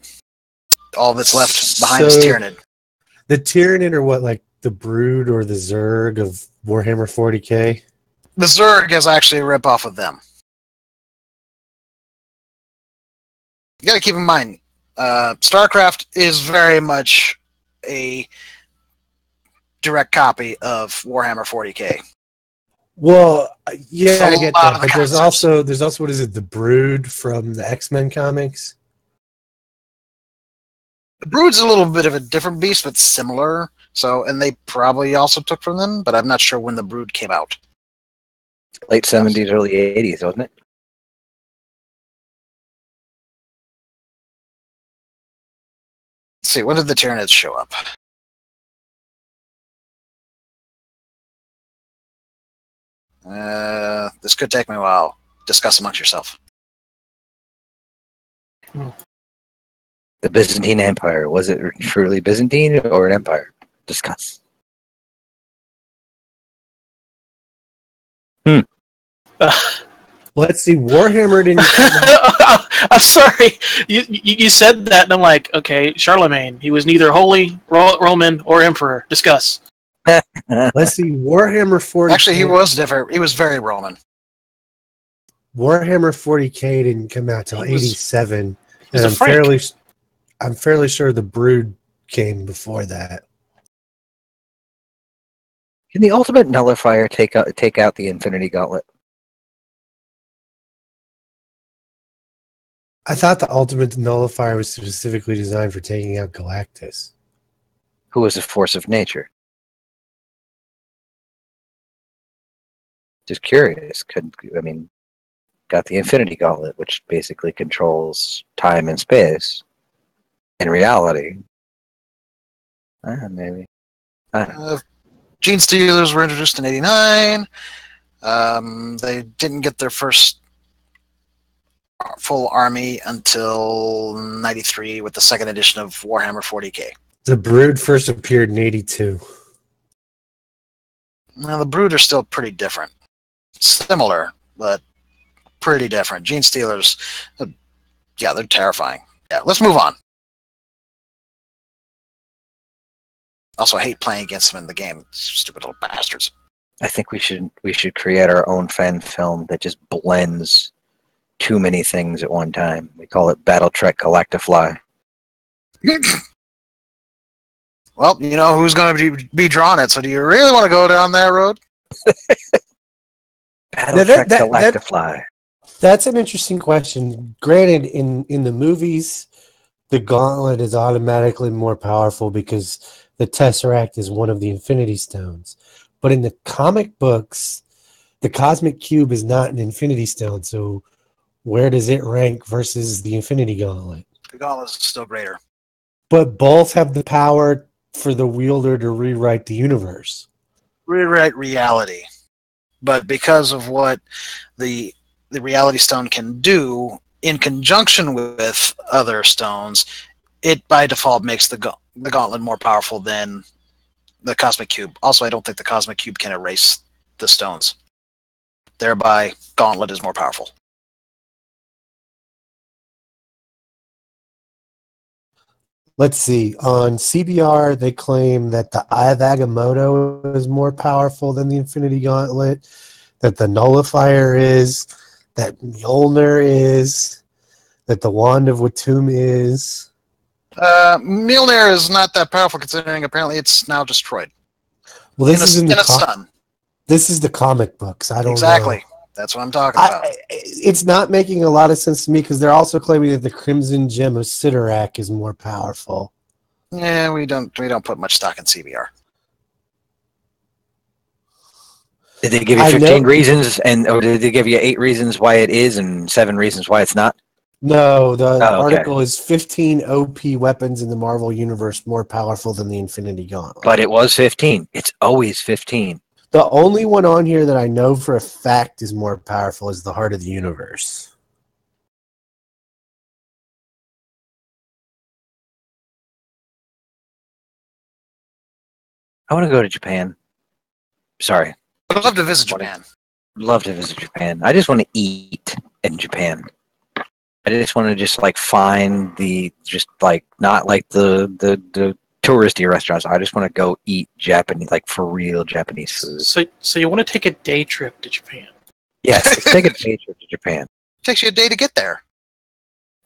All that's left behind is Tyranid. The Tyranid are what, like the Brood or the Zerg of Warhammer 40k? The Zerg is actually a rip-off of them. You got to keep in mind, StarCraft is very much a direct copy of Warhammer 40k. Well, yeah, I get that. But there's concepts. also what is it, the Brood from the X-Men comics? The Brood's a little bit of a different beast, but similar. So, and they probably also took from them, but I'm not sure when the Brood came out. Late 70s, early 80s, wasn't it? Let's see, when did the Tyranids show up? This could take me a while. Discuss amongst yourself. The Byzantine Empire. Was it truly Byzantine or an empire? Discuss. Let's see, Warhammer didn't come out. I'm sorry. You said that, and I'm like, okay, Charlemagne. He was neither Holy, Roman, or Emperor. Discuss. Let's see, Warhammer 40k. Actually, he was different. He was very Roman. Warhammer 40k didn't come out till 87, was and a Frank. I'm fairly sure the Brood came before that. Can the Ultimate Nullifier take out the Infinity Gauntlet? I thought the Ultimate Nullifier was specifically designed for taking out Galactus. Who is a force of nature? Just curious. Got the Infinity Gauntlet, which basically controls time and space. In reality. Maybe. Gene Stealers were introduced in 89. They didn't get their first full army until 93 with the second edition of Warhammer 40k. The Brood first appeared in 82. Now, the Brood are still pretty different. Similar, but pretty different. Gene Stealers, yeah, they're terrifying. Yeah, let's move on. Also, I hate playing against them in the game. Stupid little bastards. I think we should create our own fan film that just blends too many things at one time. We call it Battle Trek Galactify. Well, you know who's going to be drawing it, so do you really want to go down that road? Battle Trek Galactify. That's an interesting question. Granted, in the movies, the Gauntlet is automatically more powerful because the Tesseract is one of the Infinity Stones. But in the comic books, the Cosmic Cube is not an Infinity Stone. So where does it rank versus the Infinity Gauntlet? The Gauntlet is still greater. But both have the power for the wielder to rewrite the universe. Rewrite reality. But because of what the Reality Stone can do in conjunction with other stones, it by default makes the Gauntlet more powerful than the Cosmic Cube. Also, I don't think the Cosmic Cube can erase the stones. Thereby, Gauntlet is more powerful. Let's see. On CBR, they claim that the Eye of Agamotto is more powerful than the Infinity Gauntlet, that the Nullifier is, that Mjolnir is, that the Wand of Watum is. Mjolnir is not that powerful considering apparently it's now destroyed. Well, this is in the stun. This is the comic books. I don't exactly. know. That's what I'm talking about. It's not making a lot of sense to me because they're also claiming that the Crimson Gem of Sidorak is more powerful. Yeah, we don't put much stock in CBR. Did they give you 15 reasons, or did they give you 8 reasons why it is and 7 reasons why it's not? No, the article is 15 OP weapons in the Marvel Universe more powerful than the Infinity Gauntlet. But it was 15. It's always 15. The only one on here that I know for a fact is more powerful is the Heart of the Universe. I want to go to Japan. Sorry. I'd love to visit Japan. Love to visit Japan. I just want to eat in Japan. I just want to just like find not like the touristy restaurants. I just want to go eat Japanese, like for real Japanese food. So you want to take a day trip to Japan? Yes, let's take a day trip to Japan. It takes you a day to get there.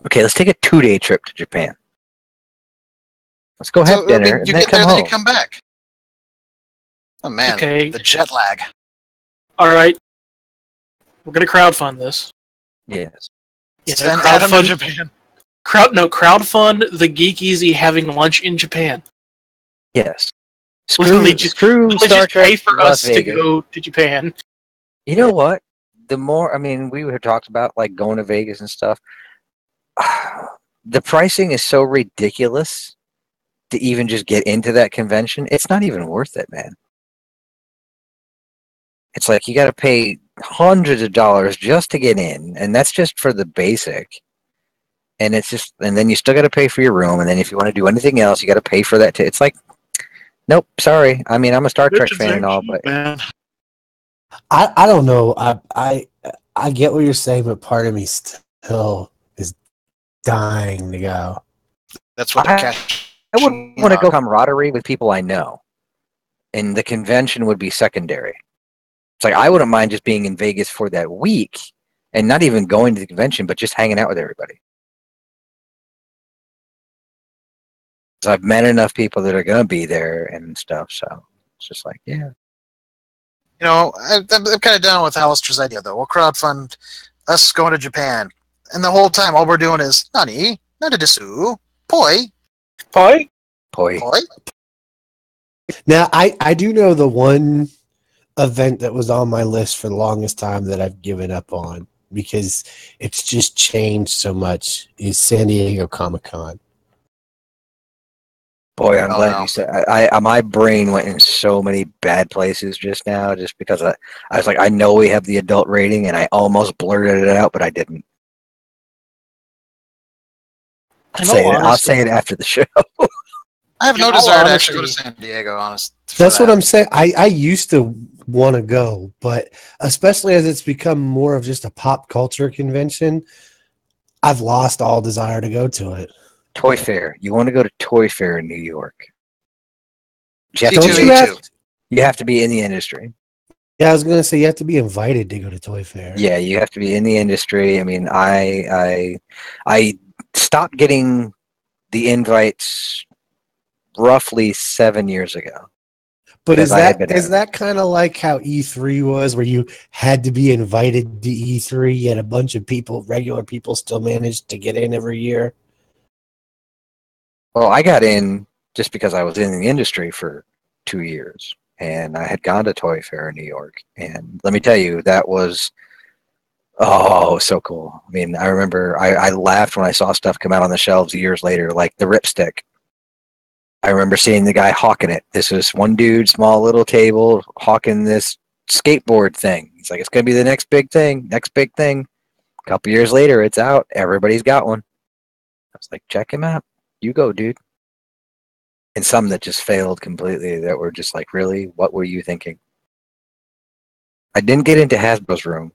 Okay, let's take a 2-day trip to Japan. Let's go have dinner and you then get come there, home. then you come back. Oh man, Okay. the jet lag. All right, we're gonna crowdfund this. Yes. Send Adam to Japan. Crowdfund the Geek EZ having lunch in Japan. Yes. Literally Screw just Star Trek pay for Las us to Vegas. go to Japan. You know what? The more, I mean, we had talked about like going to Vegas and stuff. The pricing is so ridiculous to even just get into that convention. It's not even worth it, man. It's like you got to pay hundreds of dollars just to get in, and that's just for the basic. And it's just, and then you still got to pay for your room, and then if you want to do anything else, you got to pay for that too. It's like, nope, sorry. I mean, I'm a Star Trek fan and all, but man. I don't know. I get what you're saying, but part of me still is dying to go. That's what I would want to go camaraderie with people I know, and the convention would be secondary. It's like I wouldn't mind just being in Vegas for that week and not even going to the convention, but just hanging out with everybody. So I've met enough people that are going to be there and stuff, so it's just like, yeah. You know, I'm kind of down with Alistair's idea, though. We'll crowdfund us going to Japan. And the whole time, all we're doing is, Nani, nani desu, poi, Poi? Poi. poi. Now, I do know the one event that was on my list for the longest time that I've given up on because it's just changed so much is San Diego Comic-Con. Boy, I'm glad you said. My brain went in so many bad places just now, just because I was like, I know we have the adult rating, and I almost blurted it out, but I didn't. I'll say it after the show. I have no desire to actually go to San Diego, honest. That's what I'm saying. I used to want to go, but especially as it's become more of just a pop culture convention, I've lost all desire to go to it. Toy Fair. You want to go to Toy Fair in New York? You have, Don't to, you have? C2E2. you have to be in the industry. Yeah, I was gonna say you have to be invited to go to Toy Fair. Yeah, you have to be in the industry. I mean, I stopped getting the invites roughly 7 years ago. But is because I had been out. that kind of like how E3 was, where you had to be invited to E3, and a bunch of people, regular people, still managed to get in every year? Well, I got in just because I was in the industry for 2 years, and I had gone to Toy Fair in New York. And let me tell you, that was so cool. I mean, I remember I laughed when I saw stuff come out on the shelves years later, like the Ripstick. I remember seeing the guy hawking it. This was one dude, small little table, hawking this skateboard thing. He's like, it's going to be the next big thing, next big thing. A couple years later, it's out. Everybody's got one. I was like, check him out. You go, dude. And some that just failed completely that were just like, really? What were you thinking? I didn't get into Hasbro's room.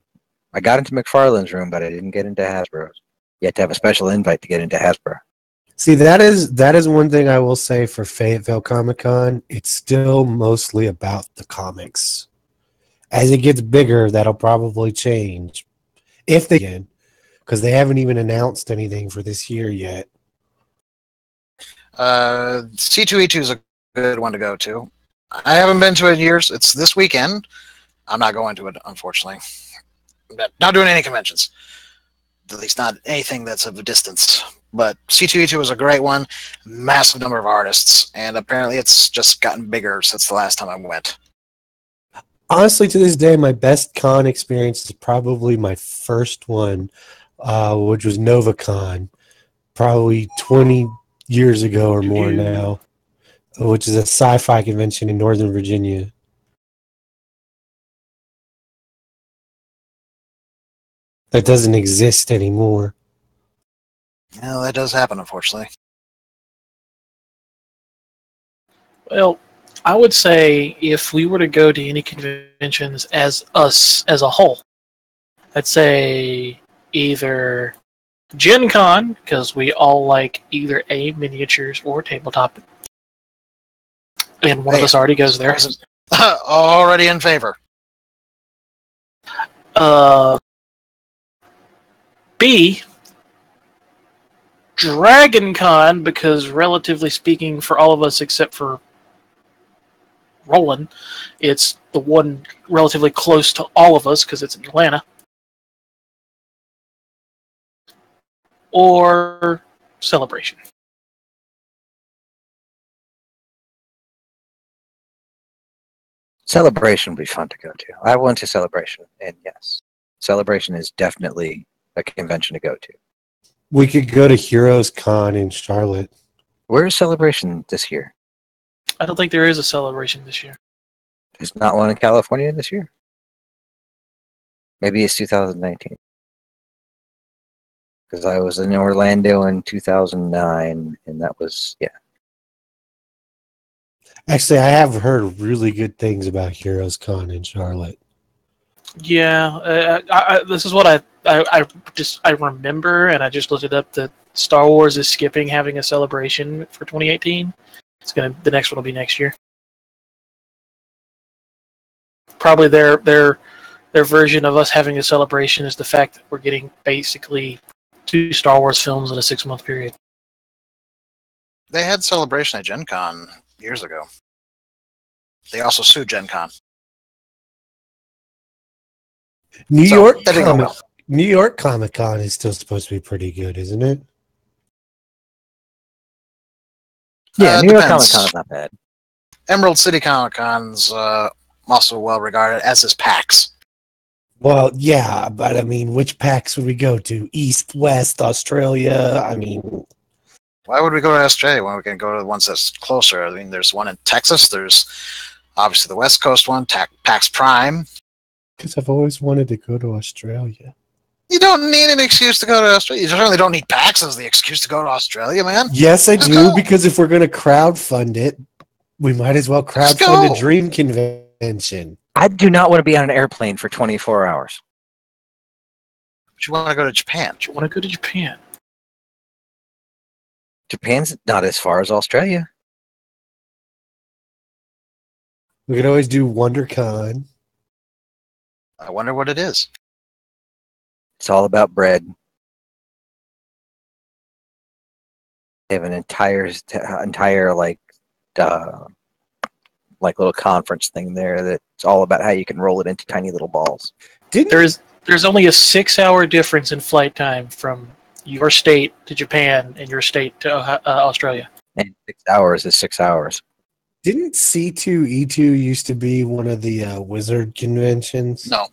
I got into McFarlane's room, but I didn't get into Hasbro's. You had to have a special invite to get into Hasbro. See, that is one thing I will say for Fayetteville Comic Con. It's still mostly about the comics. As it gets bigger, that'll probably change if they can, because they haven't even announced anything for this year yet. C2E2 is a good one to go to. I haven't been to it in years. It's this weekend. I'm not going to it, unfortunately. Not doing any conventions. At least not anything that's of a distance. But C2E2 is a great one. Massive number of artists. And apparently it's just gotten bigger since the last time I went. Honestly, to this day, my best con experience is probably my first one, which was NovaCon, probably 20 years ago or more now, which is a sci-fi convention in Northern Virginia. That doesn't exist anymore. Well, that does happen, unfortunately. Well, I would say if we were to go to any conventions as us as a whole, I'd say either Gen Con, because we all like either A, miniatures, or tabletop. And one of us already goes there. Already in favor. B, Dragon Con, because relatively speaking, for all of us except for Roland, it's the one relatively close to all of us because it's in Atlanta. Or Celebration. Celebration would be fun to go to. I went to Celebration, and yes, Celebration is definitely a convention to go to. We could go to Heroes Con in Charlotte. Where is Celebration this year? I don't think there is a Celebration this year. There's not one in California this year? Maybe it's 2019. Because I was in Orlando in 2009, and that was, yeah. Actually, I have heard really good things about Heroes Con in Charlotte. Yeah, this is what I remember, and I just looked it up. That Star Wars is skipping having a celebration for 2018. The next one will be next year. Probably their version of us having a celebration is the fact that we're getting basically 2 Star Wars films in a 6-month period. They had Celebration at Gen Con years ago. They also sued Gen Con. New So, York that didn't go well. New York Comic Con is still supposed to be pretty good, isn't it? Yeah, New York Comic Depends. Con is not bad. Emerald City Comic Con's also well regarded, as is PAX. Well, yeah, but I mean, which PAX would we go to? East, West, Australia? I mean, Why would we go to Australia when we can go to the ones that's closer? I mean, there's one in Texas. There's obviously the West Coast one, PAX Prime. because I've always wanted to go to Australia. You don't need an excuse to go to Australia. You certainly don't need PAX as the excuse to go to Australia, man. Yes, I Just do, go. because if we're going to crowdfund it, we might as well Just crowdfund go. a dream convention. I do not want to be on an airplane for 24 hours. But you want to go to Japan. I want to go to Japan. Japan's not as far as Australia. We could always do WonderCon. I wonder what it is. It's all about bread. They have an entire little conference thing there that's all about how you can roll it into tiny little balls. There's only a 6-hour difference in flight time from your state to Japan and your state to Australia. And 6 hours is 6 hours. Didn't C2E2 used to be one of the Wizard conventions? No.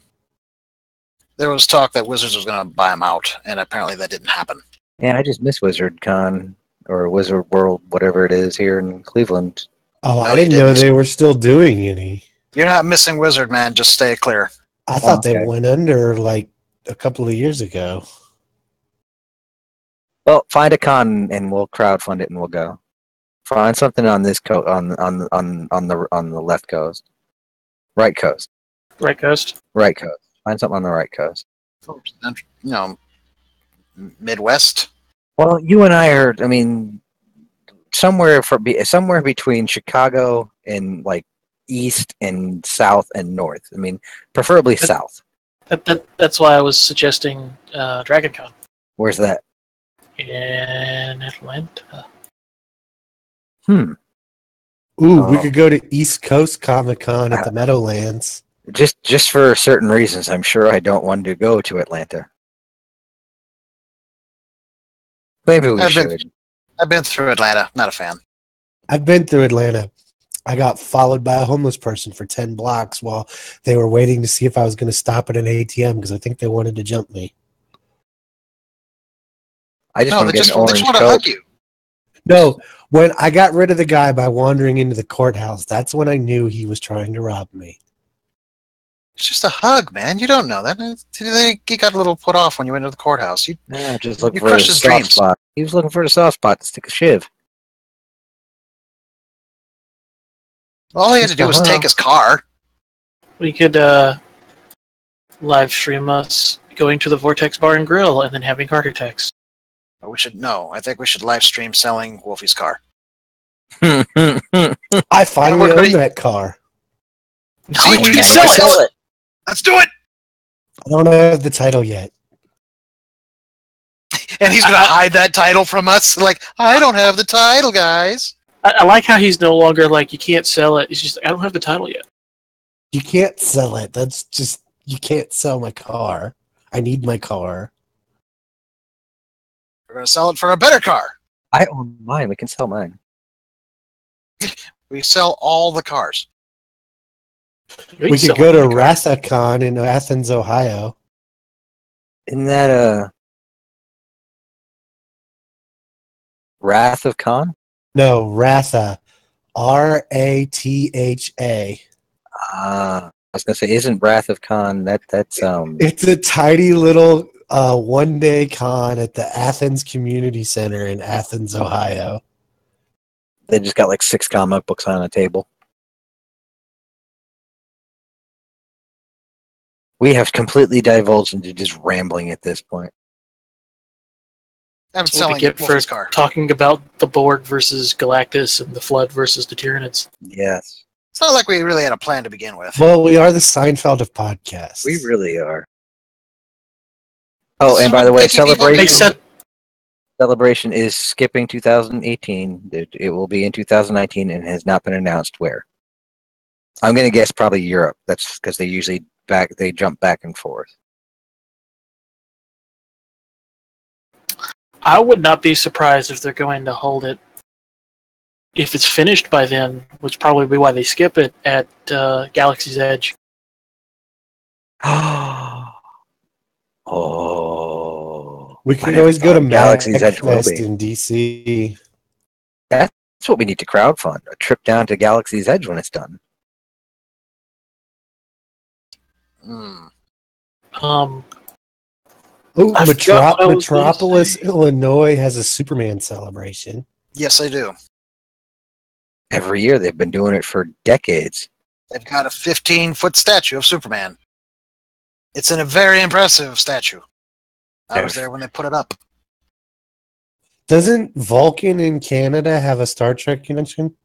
There was talk that Wizards was going to buy them out, and apparently that didn't happen. Yeah, I just miss WizardCon or Wizard World, whatever it is here in Cleveland. Oh, No, I you didn't know didn't. they were still doing any. You're not missing Wizard, man. Just stay clear. I thought they Okay. went under like a couple of years ago. Well, find a con and we'll crowdfund it and we'll go. Find something on this on the left coast, right coast, Right, Coast? right coast. Find something on the right coast. You know, Midwest. Well, you and I are. I mean, somewhere between Chicago and like east and south and north. I mean, preferably south. That's why I was suggesting DragonCon Where's that? in Atlanta. Hmm. Ooh, we Oh. could go to East Coast Comic Con at the Meadowlands. Just for certain reasons, I'm sure I don't want to go to Atlanta. Maybe we should. I've been through Atlanta. Not a fan. I've been through Atlanta. I got followed by a homeless person for 10 blocks while they were waiting to see if I was going to stop at an ATM because I think they wanted to jump me. I just No, want they to get just an orange want to coat. hug you. No, when I got rid of the guy by wandering into the courthouse, that's when I knew he was trying to rob me. It's just a hug, man. You don't know that. He got a little put off when you went to the courthouse. Yeah, just looking You for a crushed his soft dreams. spot. He was looking for a soft spot to stick a shiv. All he had to do was take his car. We could live stream us going to the Vortex Bar and Grill and then having heart attacks. But I think we should live stream selling Wolfie's car. I finally we're own gonna- that car. Oh, you can Yeah, sell it. Let's do it. I don't have the title yet. And he's going to hide that title from us. Like, I don't have the title, guys. I like how he's no longer like, you can't sell it. He's just, I don't have the title yet. You can't sell it. That's just, you can't sell my car. I need my car. We're going to sell it for a better car. I own mine. We can sell mine. We sell all the cars. We could go to RathaCon in Athens, Ohio. Isn't that Wrath of Khan? No, Ratha. Ratha. I was gonna say, isn't Wrath of Khan that's It's a tiny little one-day con at the Athens Community Center in Athens, Ohio. they just got like 6 comic books on a table. We have completely divulged into just rambling at this point. I'm That's what selling we get for Wolfie's car. talking about the Borg versus Galactus and the Flood versus the Tyranids. Yes, It's not like we really had a plan to begin with. Well, we are the Seinfeld of podcasts. we really are. Oh, and by the way, Making people They celebration said celebration is skipping 2018. It will be in 2019 and has not been announced where. I'm gonna guess probably Europe. That's because they usually jump back and forth. I would not be surprised if they're going to hold it. If it's finished by then, which probably be why they skip it at Galaxy's Edge. Oh, We can might always have go to thought Galaxy's Edge will Magfest be. in DC. That's what we need to crowdfund. A trip down to Galaxy's Edge when it's done. Hmm. Ooh, I forgot what I was gonna Metropolis, say. Illinois has a Superman celebration. Yes, I do. Every year they've been doing it for decades. They've got a 15-foot statue of Superman. It's a very impressive statue. I was there when they put it up. Doesn't Vulcan in Canada have a Star Trek convention?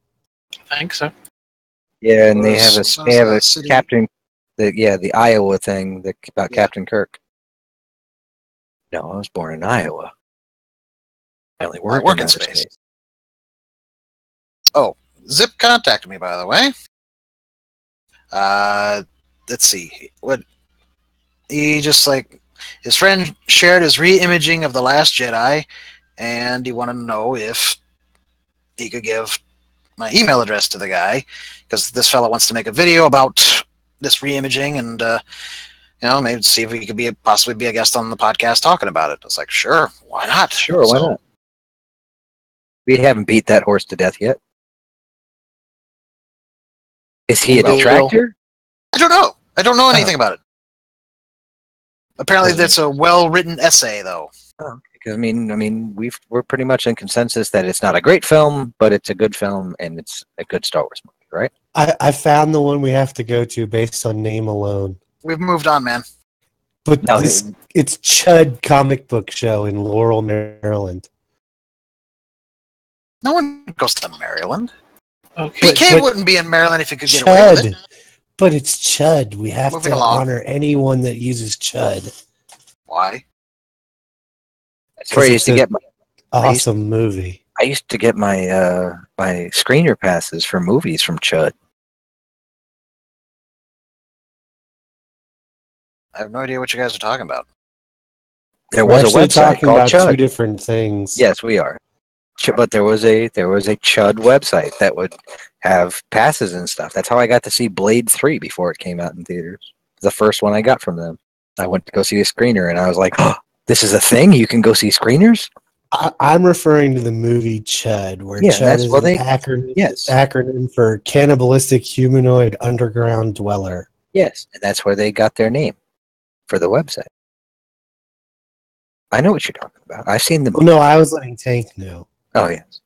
I think so. Yeah, and they have So a is the city. Captain. The Iowa thing about Yeah. Captain Kirk. No, I was born in Iowa. I only I work work in in outer space. Zip contacted me, by the way. Let's see. What he just like his friend shared his re-imaging of The Last Jedi, and he wanted to know if he could give my email address to the guy because this fella wants to make a video about this re-imaging and maybe see if he could possibly be a guest on the podcast talking about it. I was like, sure, why not? Sure, why not? We haven't beat that horse to death yet. Is he a Well, detractor? I don't know. I don't know anything about it. Apparently, that's a well-written essay, though. Because I mean, we're pretty much in consensus that it's not a great film, but it's a good film and it's a good Star Wars movie, right? I found the one we have to go to based on name alone. We've moved on, man. But No, it's Chud Comic Book Show in Laurel, Maryland. No one goes to Maryland. Okay. PK wouldn't be in Maryland if he could get away with it. Chud. But it's Chud. We have Moving to along. honor anyone that uses Chud. Why? That's where I used to get my Awesome movie. I used to get my my screener passes for movies from Chud. I have no idea what you guys are talking about. There We're was a actually website talking called about two Chud. different things. Yes, we are. But there was a Chud website that would have passes and stuff. That's how I got to see Blade 3 before it came out in theaters. The first one I got from them. I went to go see a screener and I was like, oh, this is a thing? You can go see screeners? I'm referring to the movie Chud, where Yeah, Chud is an Yes. acronym for Cannibalistic Humanoid Underground Dweller. Yes, and that's where they got their name for the website. I know what you're talking about. I've seen the Oh, no, I was letting Tank know. Oh, yes.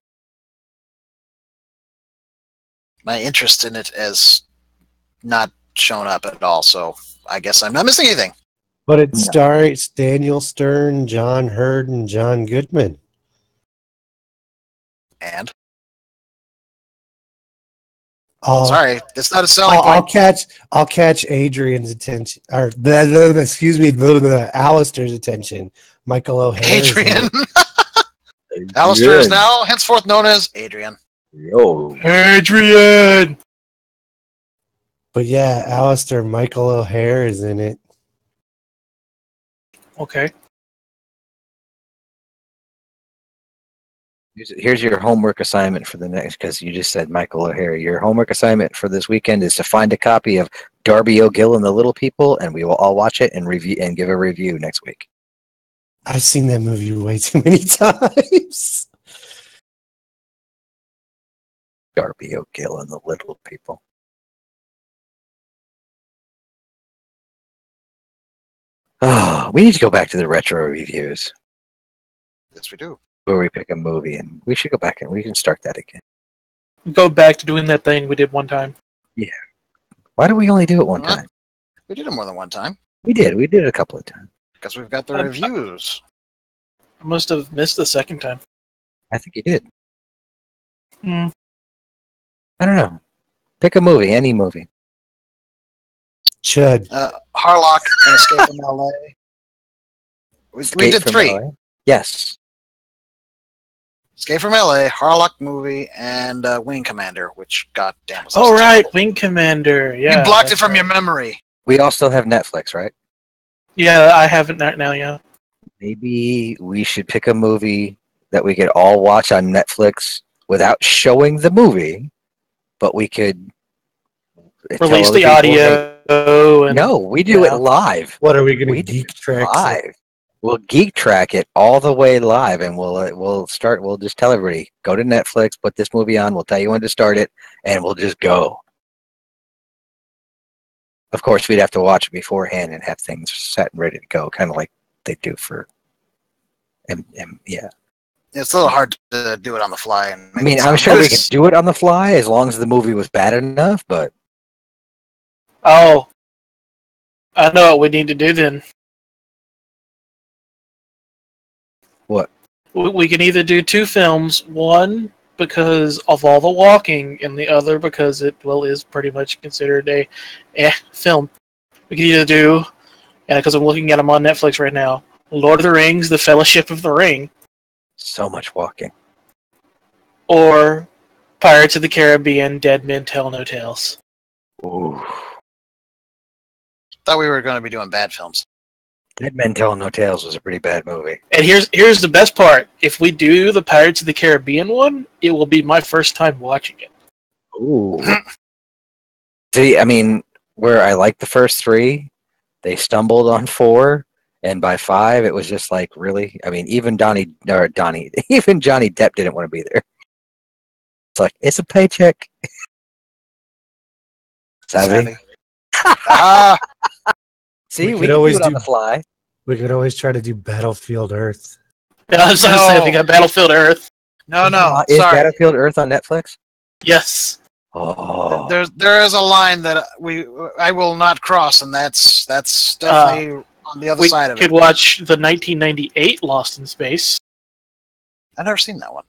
My interest in it has not shown up at all, so I guess I'm not missing anything. But it stars Daniel Stern, John Hurd, and John Goodman. And Sorry, it's not a selling point. I'll catch Adrian's attention, or excuse me, Alistair's attention. Michael O'Hare. Adrian. Alistair is now henceforth known as Adrian. Yo. Adrian! But yeah, Alistair, Michael O'Hare is in it. Okay. Here's your homework assignment for the next, because you just said Michael O'Hare. Your homework assignment for this weekend is to find a copy of Darby O'Gill and the Little People, and we will all watch it and review and give a review next week. I've seen that movie way too many times. Darby O'Gill and the Little People. Oh, we need to go back to the retro reviews Yes, we do. where we pick a movie, and we should go back and we can start that again. Go back to doing that thing we did one time. Why do we only do it one Huh? time? We did it more than one time We did it a couple of times. because we've got the reviews. I must have missed the second time. I think you did. Hmm. I don't know. Pick a movie, any movie. Chud. Harlock and Escape from LA. We Escape did from 3. LA? Yes. Escape from LA, Harlock movie, and Wing Commander, which goddamn was Oh, right. terrible. Wing Commander. Yeah. You blocked it that's from right. your memory. We all still have Netflix, right? Yeah, I have it now, yeah. Maybe we should pick a movie that we could all watch on Netflix without showing the movie, but we could tell Release other the people, hey, audio. And, no, we do Yeah. it live. What are we going We to do geek track? Live. We'll geek track it all the way live, and we'll just tell everybody, go to Netflix, put this movie on. We'll tell you when to start it, and we'll just go. Of course, we'd have to watch it beforehand and have things set and ready to go, kind of like they do for. Yeah. It's a little hard to do it on the fly. And I mean, I'm sure we could do it on the fly as long as the movie was bad enough, but Oh, I know what we need to do then. What? We can either do two films. One because of all the walking, and the other because it is pretty much considered a film. We can either do, and because I'm looking at them on Netflix right now, Lord of the Rings: The Fellowship of the Ring, So much walking. or Pirates of the Caribbean: Dead Men Tell No Tales. Ooh. Thought we were going to be doing bad films. Dead Men Tell No Tales was a pretty bad movie. And here's the best part: if we do the Pirates of the Caribbean one, it will be my first time watching it. Ooh. See, I mean, where I like the first three, they stumbled on four, and by five, it was just like, really? I mean, even even Johnny Depp didn't want to be there. It's like, it's a paycheck. Savvy? Ah, See, We we could can always do it on do- the fly. We could always try to do Battlefield Earth. I was going to say we got Battlefield Earth. no, Is sorry. Battlefield Earth on Netflix? Yes. Oh. There is a line that I will not cross, and that's definitely on the other We side of could it. watch the 1998 Lost in Space. I've never seen that one.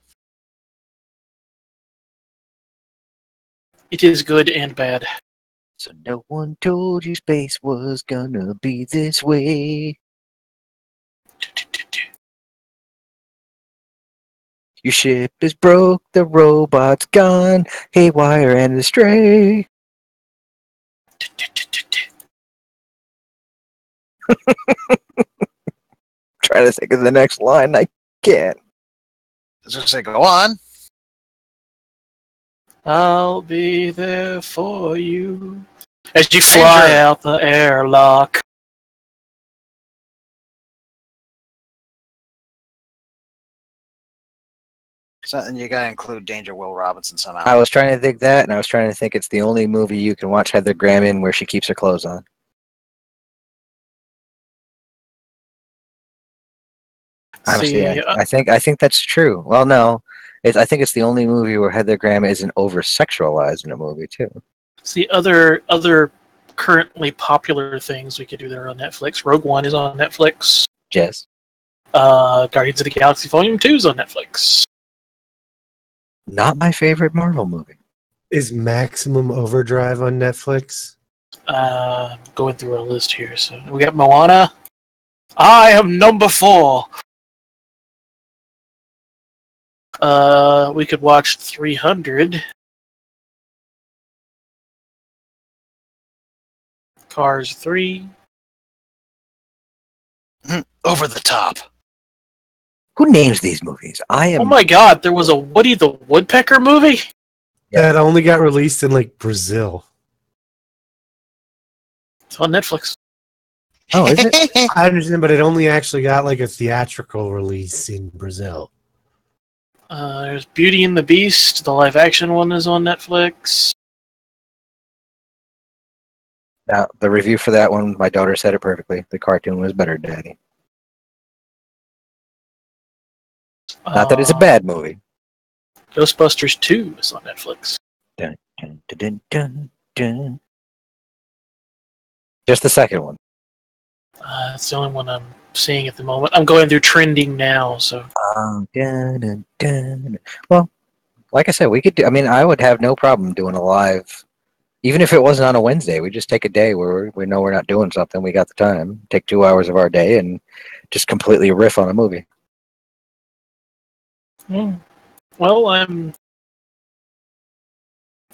It is good and bad. So no one told you space was gonna be this way. Your ship is broke, the robot's gone, haywire and astray. Trying to think of the next line, I can't. I was going to say, go on. I'll be there for you as you fly Danger. out the airlock. And you got to include Danger Will Robinson somehow. I was trying to think that, and I was trying to think it's the only movie you can watch Heather Graham in where she keeps her clothes on. Honestly, See, I think that's true. Well, no, I think it's the only movie where Heather Graham isn't over sexualized in a movie too. other currently popular things we could do there on Netflix. Rogue One is on Netflix. Jess, Guardians of the Galaxy Volume 2 is on Netflix. not my favorite Marvel movie. Is Maximum Overdrive on Netflix? Going through our list here. So we got Moana. I am number 4. We could watch 300. Cars 3. Over the Top. Who names these movies? I am. Oh my god, there was a Woody the Woodpecker movie? Yeah. That only got released in like Brazil. It's on Netflix. Oh, is it? I understand, but it only actually got like a theatrical release in Brazil. There's Beauty and the Beast. The live action one is on Netflix. Now, the review for that one, my daughter said it perfectly. The cartoon was better, Daddy. Not that it's a bad movie. Ghostbusters 2 is on Netflix. Dun, dun, dun, dun, dun, dun. Just the second one. That's the only one I'm seeing at the moment. I'm going through trending now, so Dun, dun, dun. Well, like I said, we could do. I mean, I would have no problem doing a live, even if it wasn't on a Wednesday. We just take a day where we know we're not doing something. We got the time. Take 2 hours of our day and just completely riff on a movie. well, I'm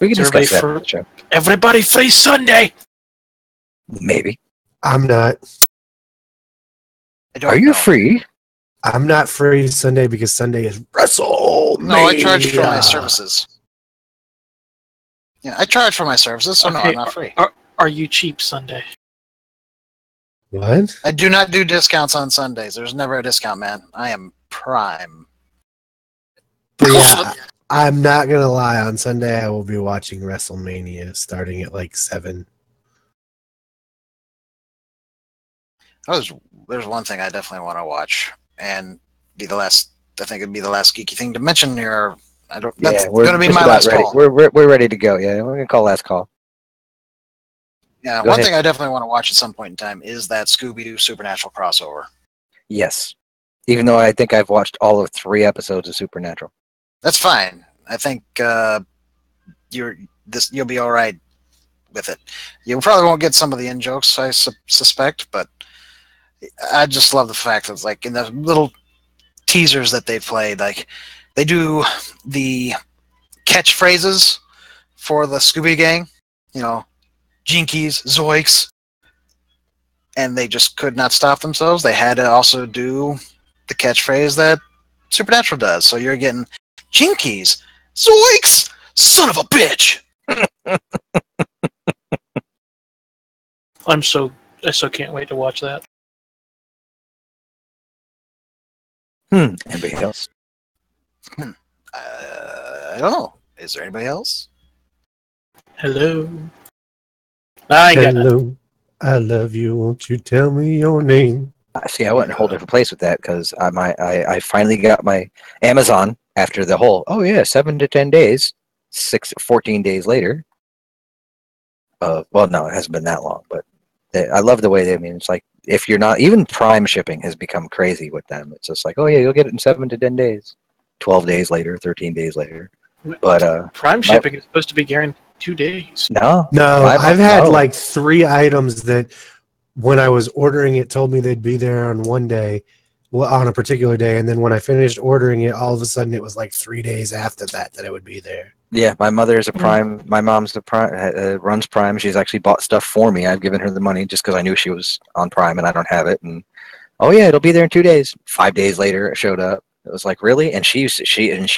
We could Survey discuss that for- on the show. everybody free Sunday. Maybe. I'm not. I don't Are you know. free? I'm not free Sunday because Sunday is WrestleMania. No, I charge for my services. Yeah, I charge for my services, so no, Okay, I'm not free. Are you cheap Sunday? What? I do not do discounts on Sundays. There's never a discount, man. I am prime. But yeah, I'm not gonna lie. On Sunday, I will be watching WrestleMania starting at like 7. There's one thing I definitely want to watch, and be the last. I think it'd be the last geeky thing to mention here. I don't. That's Yeah, we're going to be just my about last ready. call. We're ready to go. Yeah, we're gonna call last call. Yeah, Go one ahead. thing I definitely want to watch at some point in time is that Scooby-Doo Supernatural crossover. Yes. Even though I think I've watched all of 3 episodes of Supernatural. That's fine. I think you'll be all right with it. You probably won't get some of the in jokes, I suspect, but I just love the fact that, like, in the little teasers that they played, like, they do the catchphrases for the Scooby Gang, you know, Jinkies, Zoiks, and they just could not stop themselves. They had to also do the catchphrase that Supernatural does. So you're getting Jinkies, Zoiks, son of a bitch. I so can't wait to watch that. Anybody else? I don't know. Is there anybody else? Hello. I ain't got nothing. Hello, I love you. Won't you tell me your name? See, I went in a whole different place with that because I finally got my Amazon after the whole 7 to 10 days, 14 days later. Well, no, it hasn't been that long, but I love the way they. I mean, it's like if you're not even Prime shipping has become crazy with them. It's just like, oh yeah, you'll get it in 7 to 10 days, 12 days later, 13 days later. But Prime shipping is supposed to be guaranteed 2 days. No, I've had like 3 items that when I was ordering it told me they'd be there on one day, well, on a particular day, and then when I finished ordering it, all of a sudden it was like 3 days after that it would be there. Yeah, my mother is a Prime. My mom's a Prime. Runs Prime. She's actually bought stuff for me. I've given her the money just because I knew she was on Prime and I don't have it. And oh yeah, it'll be there in 2 days. 5 days later, it showed up. It was like really, and she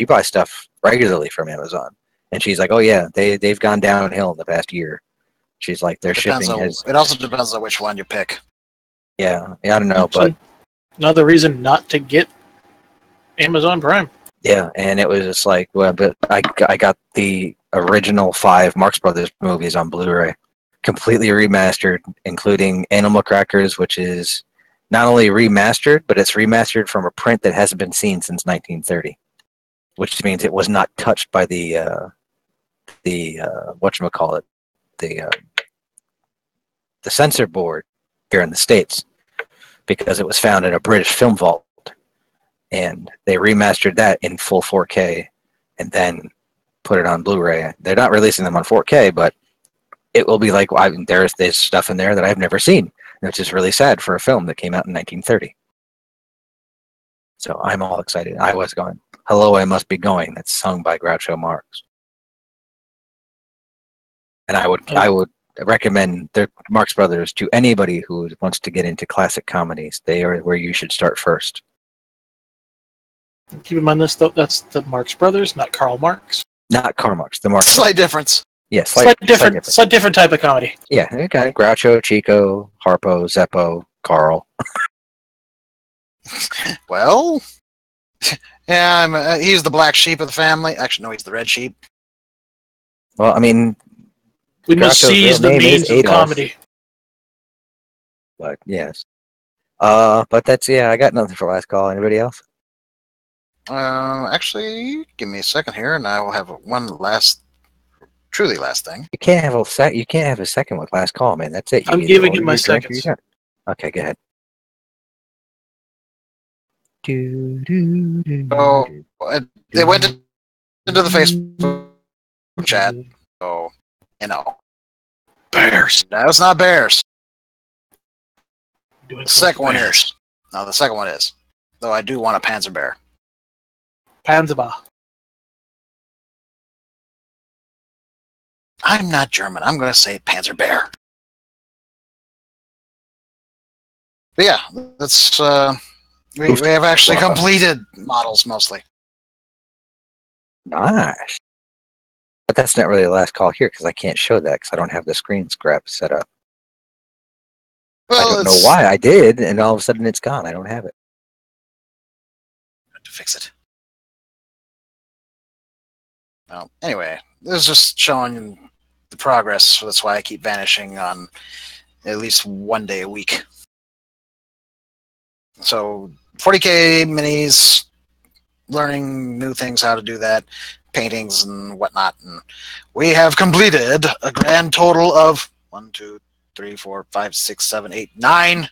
buys stuff regularly from Amazon. And she's like, oh yeah, they've gone downhill in the past year. She's like, their shipping has. It also depends on which one you pick. Yeah, I don't know, but another reason not to get Amazon Prime. yeah, and it was just like, well, but I got the original 5 Marx Brothers movies on Blu-ray, completely remastered, including Animal Crackers, which is not only remastered, but it's remastered from a print that hasn't been seen since 1930, which means it was not touched by the whatchamacallit, the censor board here in the States, because it was found in a British film vault. And they remastered that in full 4K and then put it on Blu-ray. They're not releasing them on 4K, but it will be like, there's stuff in there that I've never seen, which is really sad for a film that came out in 1930. So I'm all excited. I was going, Hello, I Must Be Going. That's sung by Groucho Marx. And I would recommend the Marx Brothers to anybody who wants to get into classic comedies. They are where you should start first. Keep in mind this, though, that's the Marx Brothers, not Karl Marx. Not Karl Marx, the Marx. Slight difference. Yes, Slight different type of comedy. Yeah, okay. Groucho, Chico, Harpo, Zeppo, Carl. Well, yeah, he's the black sheep of the family. Actually, no, he's the red sheep. Well, I mean, we must seize the means of comedy. But yes, but that's I got nothing for last call. Anybody else? Actually, give me a second here, and I will have one truly last thing. You can't have You can't have a second with last call, man. That's it. I'm giving you my seconds. Okay, go ahead. Oh, they went into the Facebook chat. So, bears. No, it's not bears. The second one is. No, the second one is. Though I do want a Panzer Bear. Panzerba. I'm not German. I'm going to say Panzer Bear. But yeah, that's we have actually completed models mostly. Nice. But that's not really the last call here because I can't show that because I don't have the screen scrap set up. Well, I don't know why I did, and all of a sudden it's gone. I don't have it. I have to fix it. Well, anyway, this is just showing the progress, so that's why I keep vanishing on at least one day a week. So 40K minis, learning new things, how to do that, paintings and whatnot. And we have completed a grand total of 1, 2, 3, 4, 5, 6, 7, 8, 9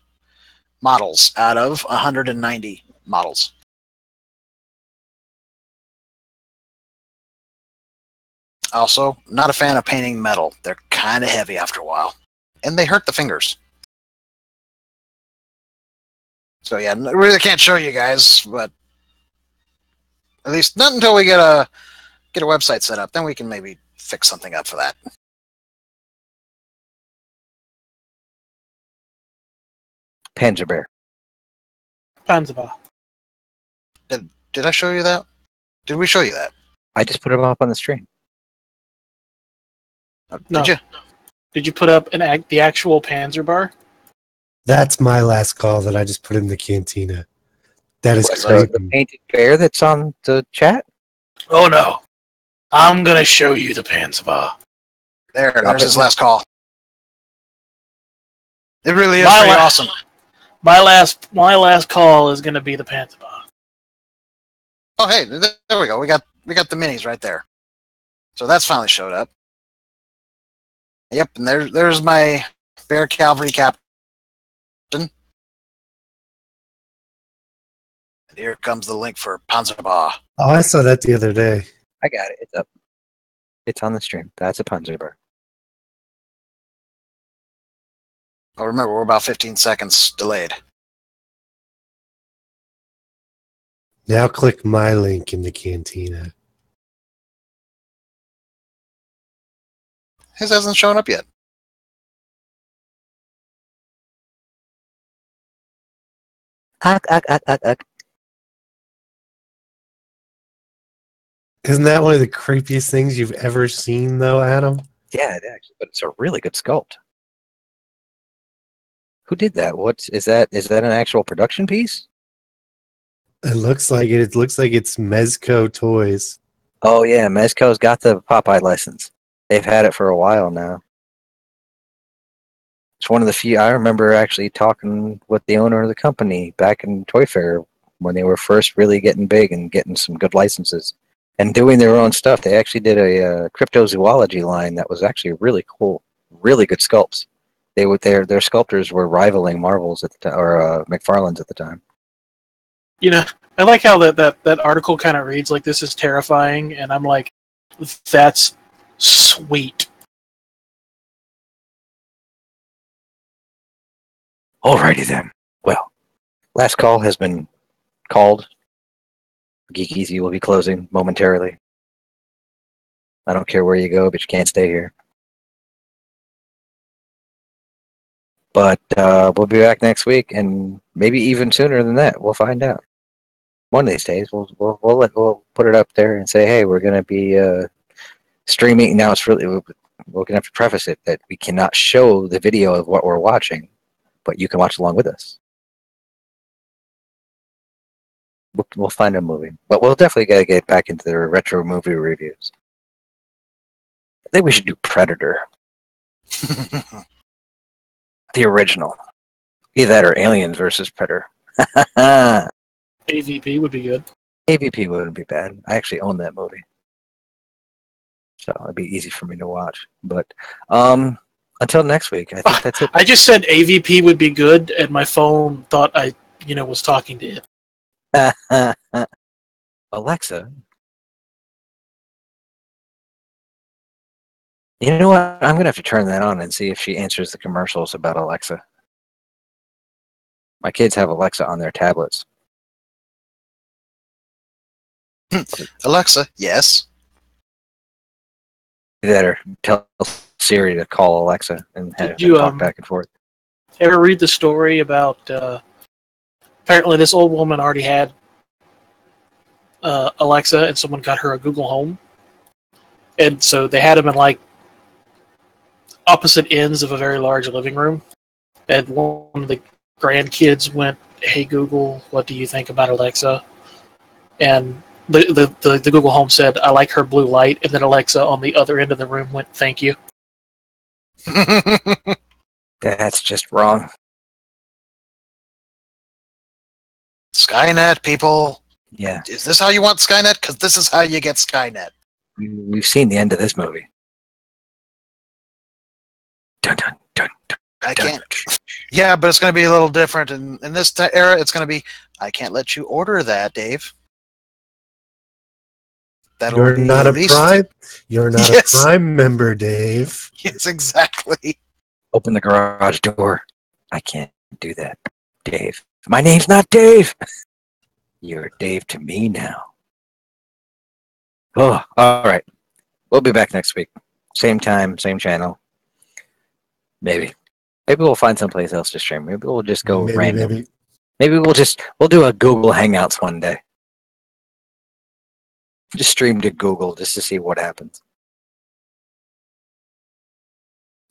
models out of 190 models. Also, not a fan of painting metal. They're kind of heavy after a while. And they hurt the fingers. So yeah, I really can't show you guys, but at least not until we get a website set up. Then we can maybe fix something up for that. Panzer Bear. Panzerba. Did I show you that? Did we show you that? I just put him up on the stream. No. Did you? Did you put up the actual Panzer bar? That's my last call that I just put in the cantina. That is So crazy. the painted bear that's on the chat? Oh no. I'm gonna show you the Panzerba. There's his last call. It really is My pretty la- awesome. My last call is gonna be the Panzerba. Oh hey, there we go. We got the minis right there. So that's finally showed up. Yep, and there's my Bear Cavalry captain. And here comes the link for Panzerba. Oh, I saw that the other day. I got it. It's up. It's on the stream. That's a Panzer Bear. Oh, remember, we're about 15 seconds delayed. Now click my link in the cantina. His hasn't shown up yet. Isn't that one of the creepiest things you've ever seen, though, Adam? Yeah, it actually, but it's a really good sculpt. Who did that? What is that? Is that an actual production piece? It looks like it. It looks like it's Mezco Toys. Oh yeah, Mezco's got the Popeye license. They've had it for a while now. It's one of the few. I remember actually talking with the owner of the company back in Toy Fair when they were first really getting big and getting some good licenses and doing their own stuff. They actually did a cryptozoology line that was actually really cool, really good sculpts. Their sculptors were rivaling Marvel's at the time, or McFarlane's at the time. You know, I like how that article kind of reads like this is terrifying, and I'm like, that's sweet. Alrighty then. Well, last call has been called. Geek EZ will be closing momentarily. I don't care where you go, but you can't stay here. But we'll be back next week, and maybe even sooner than that. We'll find out. One of these days, we'll put it up there and say, hey, we're going to be streaming. Now it's really, we're going to have to preface it that we cannot show the video of what we're watching, but you can watch along with us. We'll find a movie, but we'll definitely got to get back into the retro movie reviews. I think we should do Predator. The original. Either that or Aliens versus Predator. AVP would be good. AVP wouldn't be bad. I actually own that movie. So it'd be easy for me to watch. But until next week, I think that's it. I just said AVP would be good, and my phone thought I was talking to it. Alexa. You know what? I'm going to have to turn that on and see if she answers the commercials about Alexa. My kids have Alexa on their tablets. Alexa, yes. That or tell Siri to call Alexa and have Did you, talk back and forth. Ever read the story about apparently this old woman already had Alexa, and someone got her a Google Home, and so they had them in like opposite ends of a very large living room, and one of the grandkids went, "Hey Google, what do you think about Alexa?" And the Google Home said, "I like her blue light," and then Alexa on the other end of the room went, "Thank you." That's just wrong. Skynet, people. Yeah. Is this how you want Skynet? Because this is how you get Skynet. We've seen the end of this movie. Dun, dun, dun, dun. I can't. Yeah, but it's going to be a little different. In this era, it's going to be, I can't let you order that, Dave. That'll You're be not at a least, Prime. You're not Yes. a Prime member, Dave. Yes, exactly. Open the garage door. I can't do that, Dave. My name's not Dave. You're Dave to me now. Oh, all right. We'll be back next week. Same time, same channel. Maybe. Maybe we'll find someplace else to stream. Maybe we'll just go random. Maybe we'll do a Google Hangouts one day. Just stream to Google just to see what happens.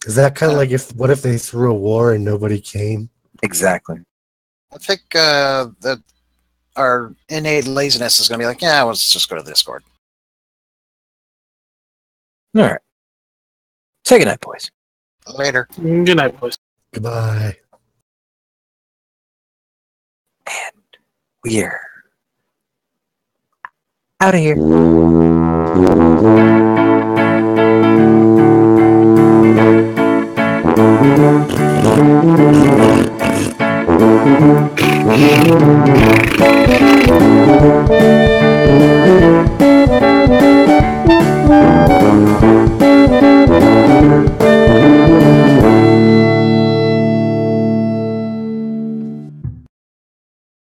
Is that kind of like what if they threw a war and nobody came? Exactly. I think that our innate laziness is going to be like, yeah, let's just go to Discord. All right. Say goodnight, boys. Later. Good night, boys. Goodbye. And we're out of here.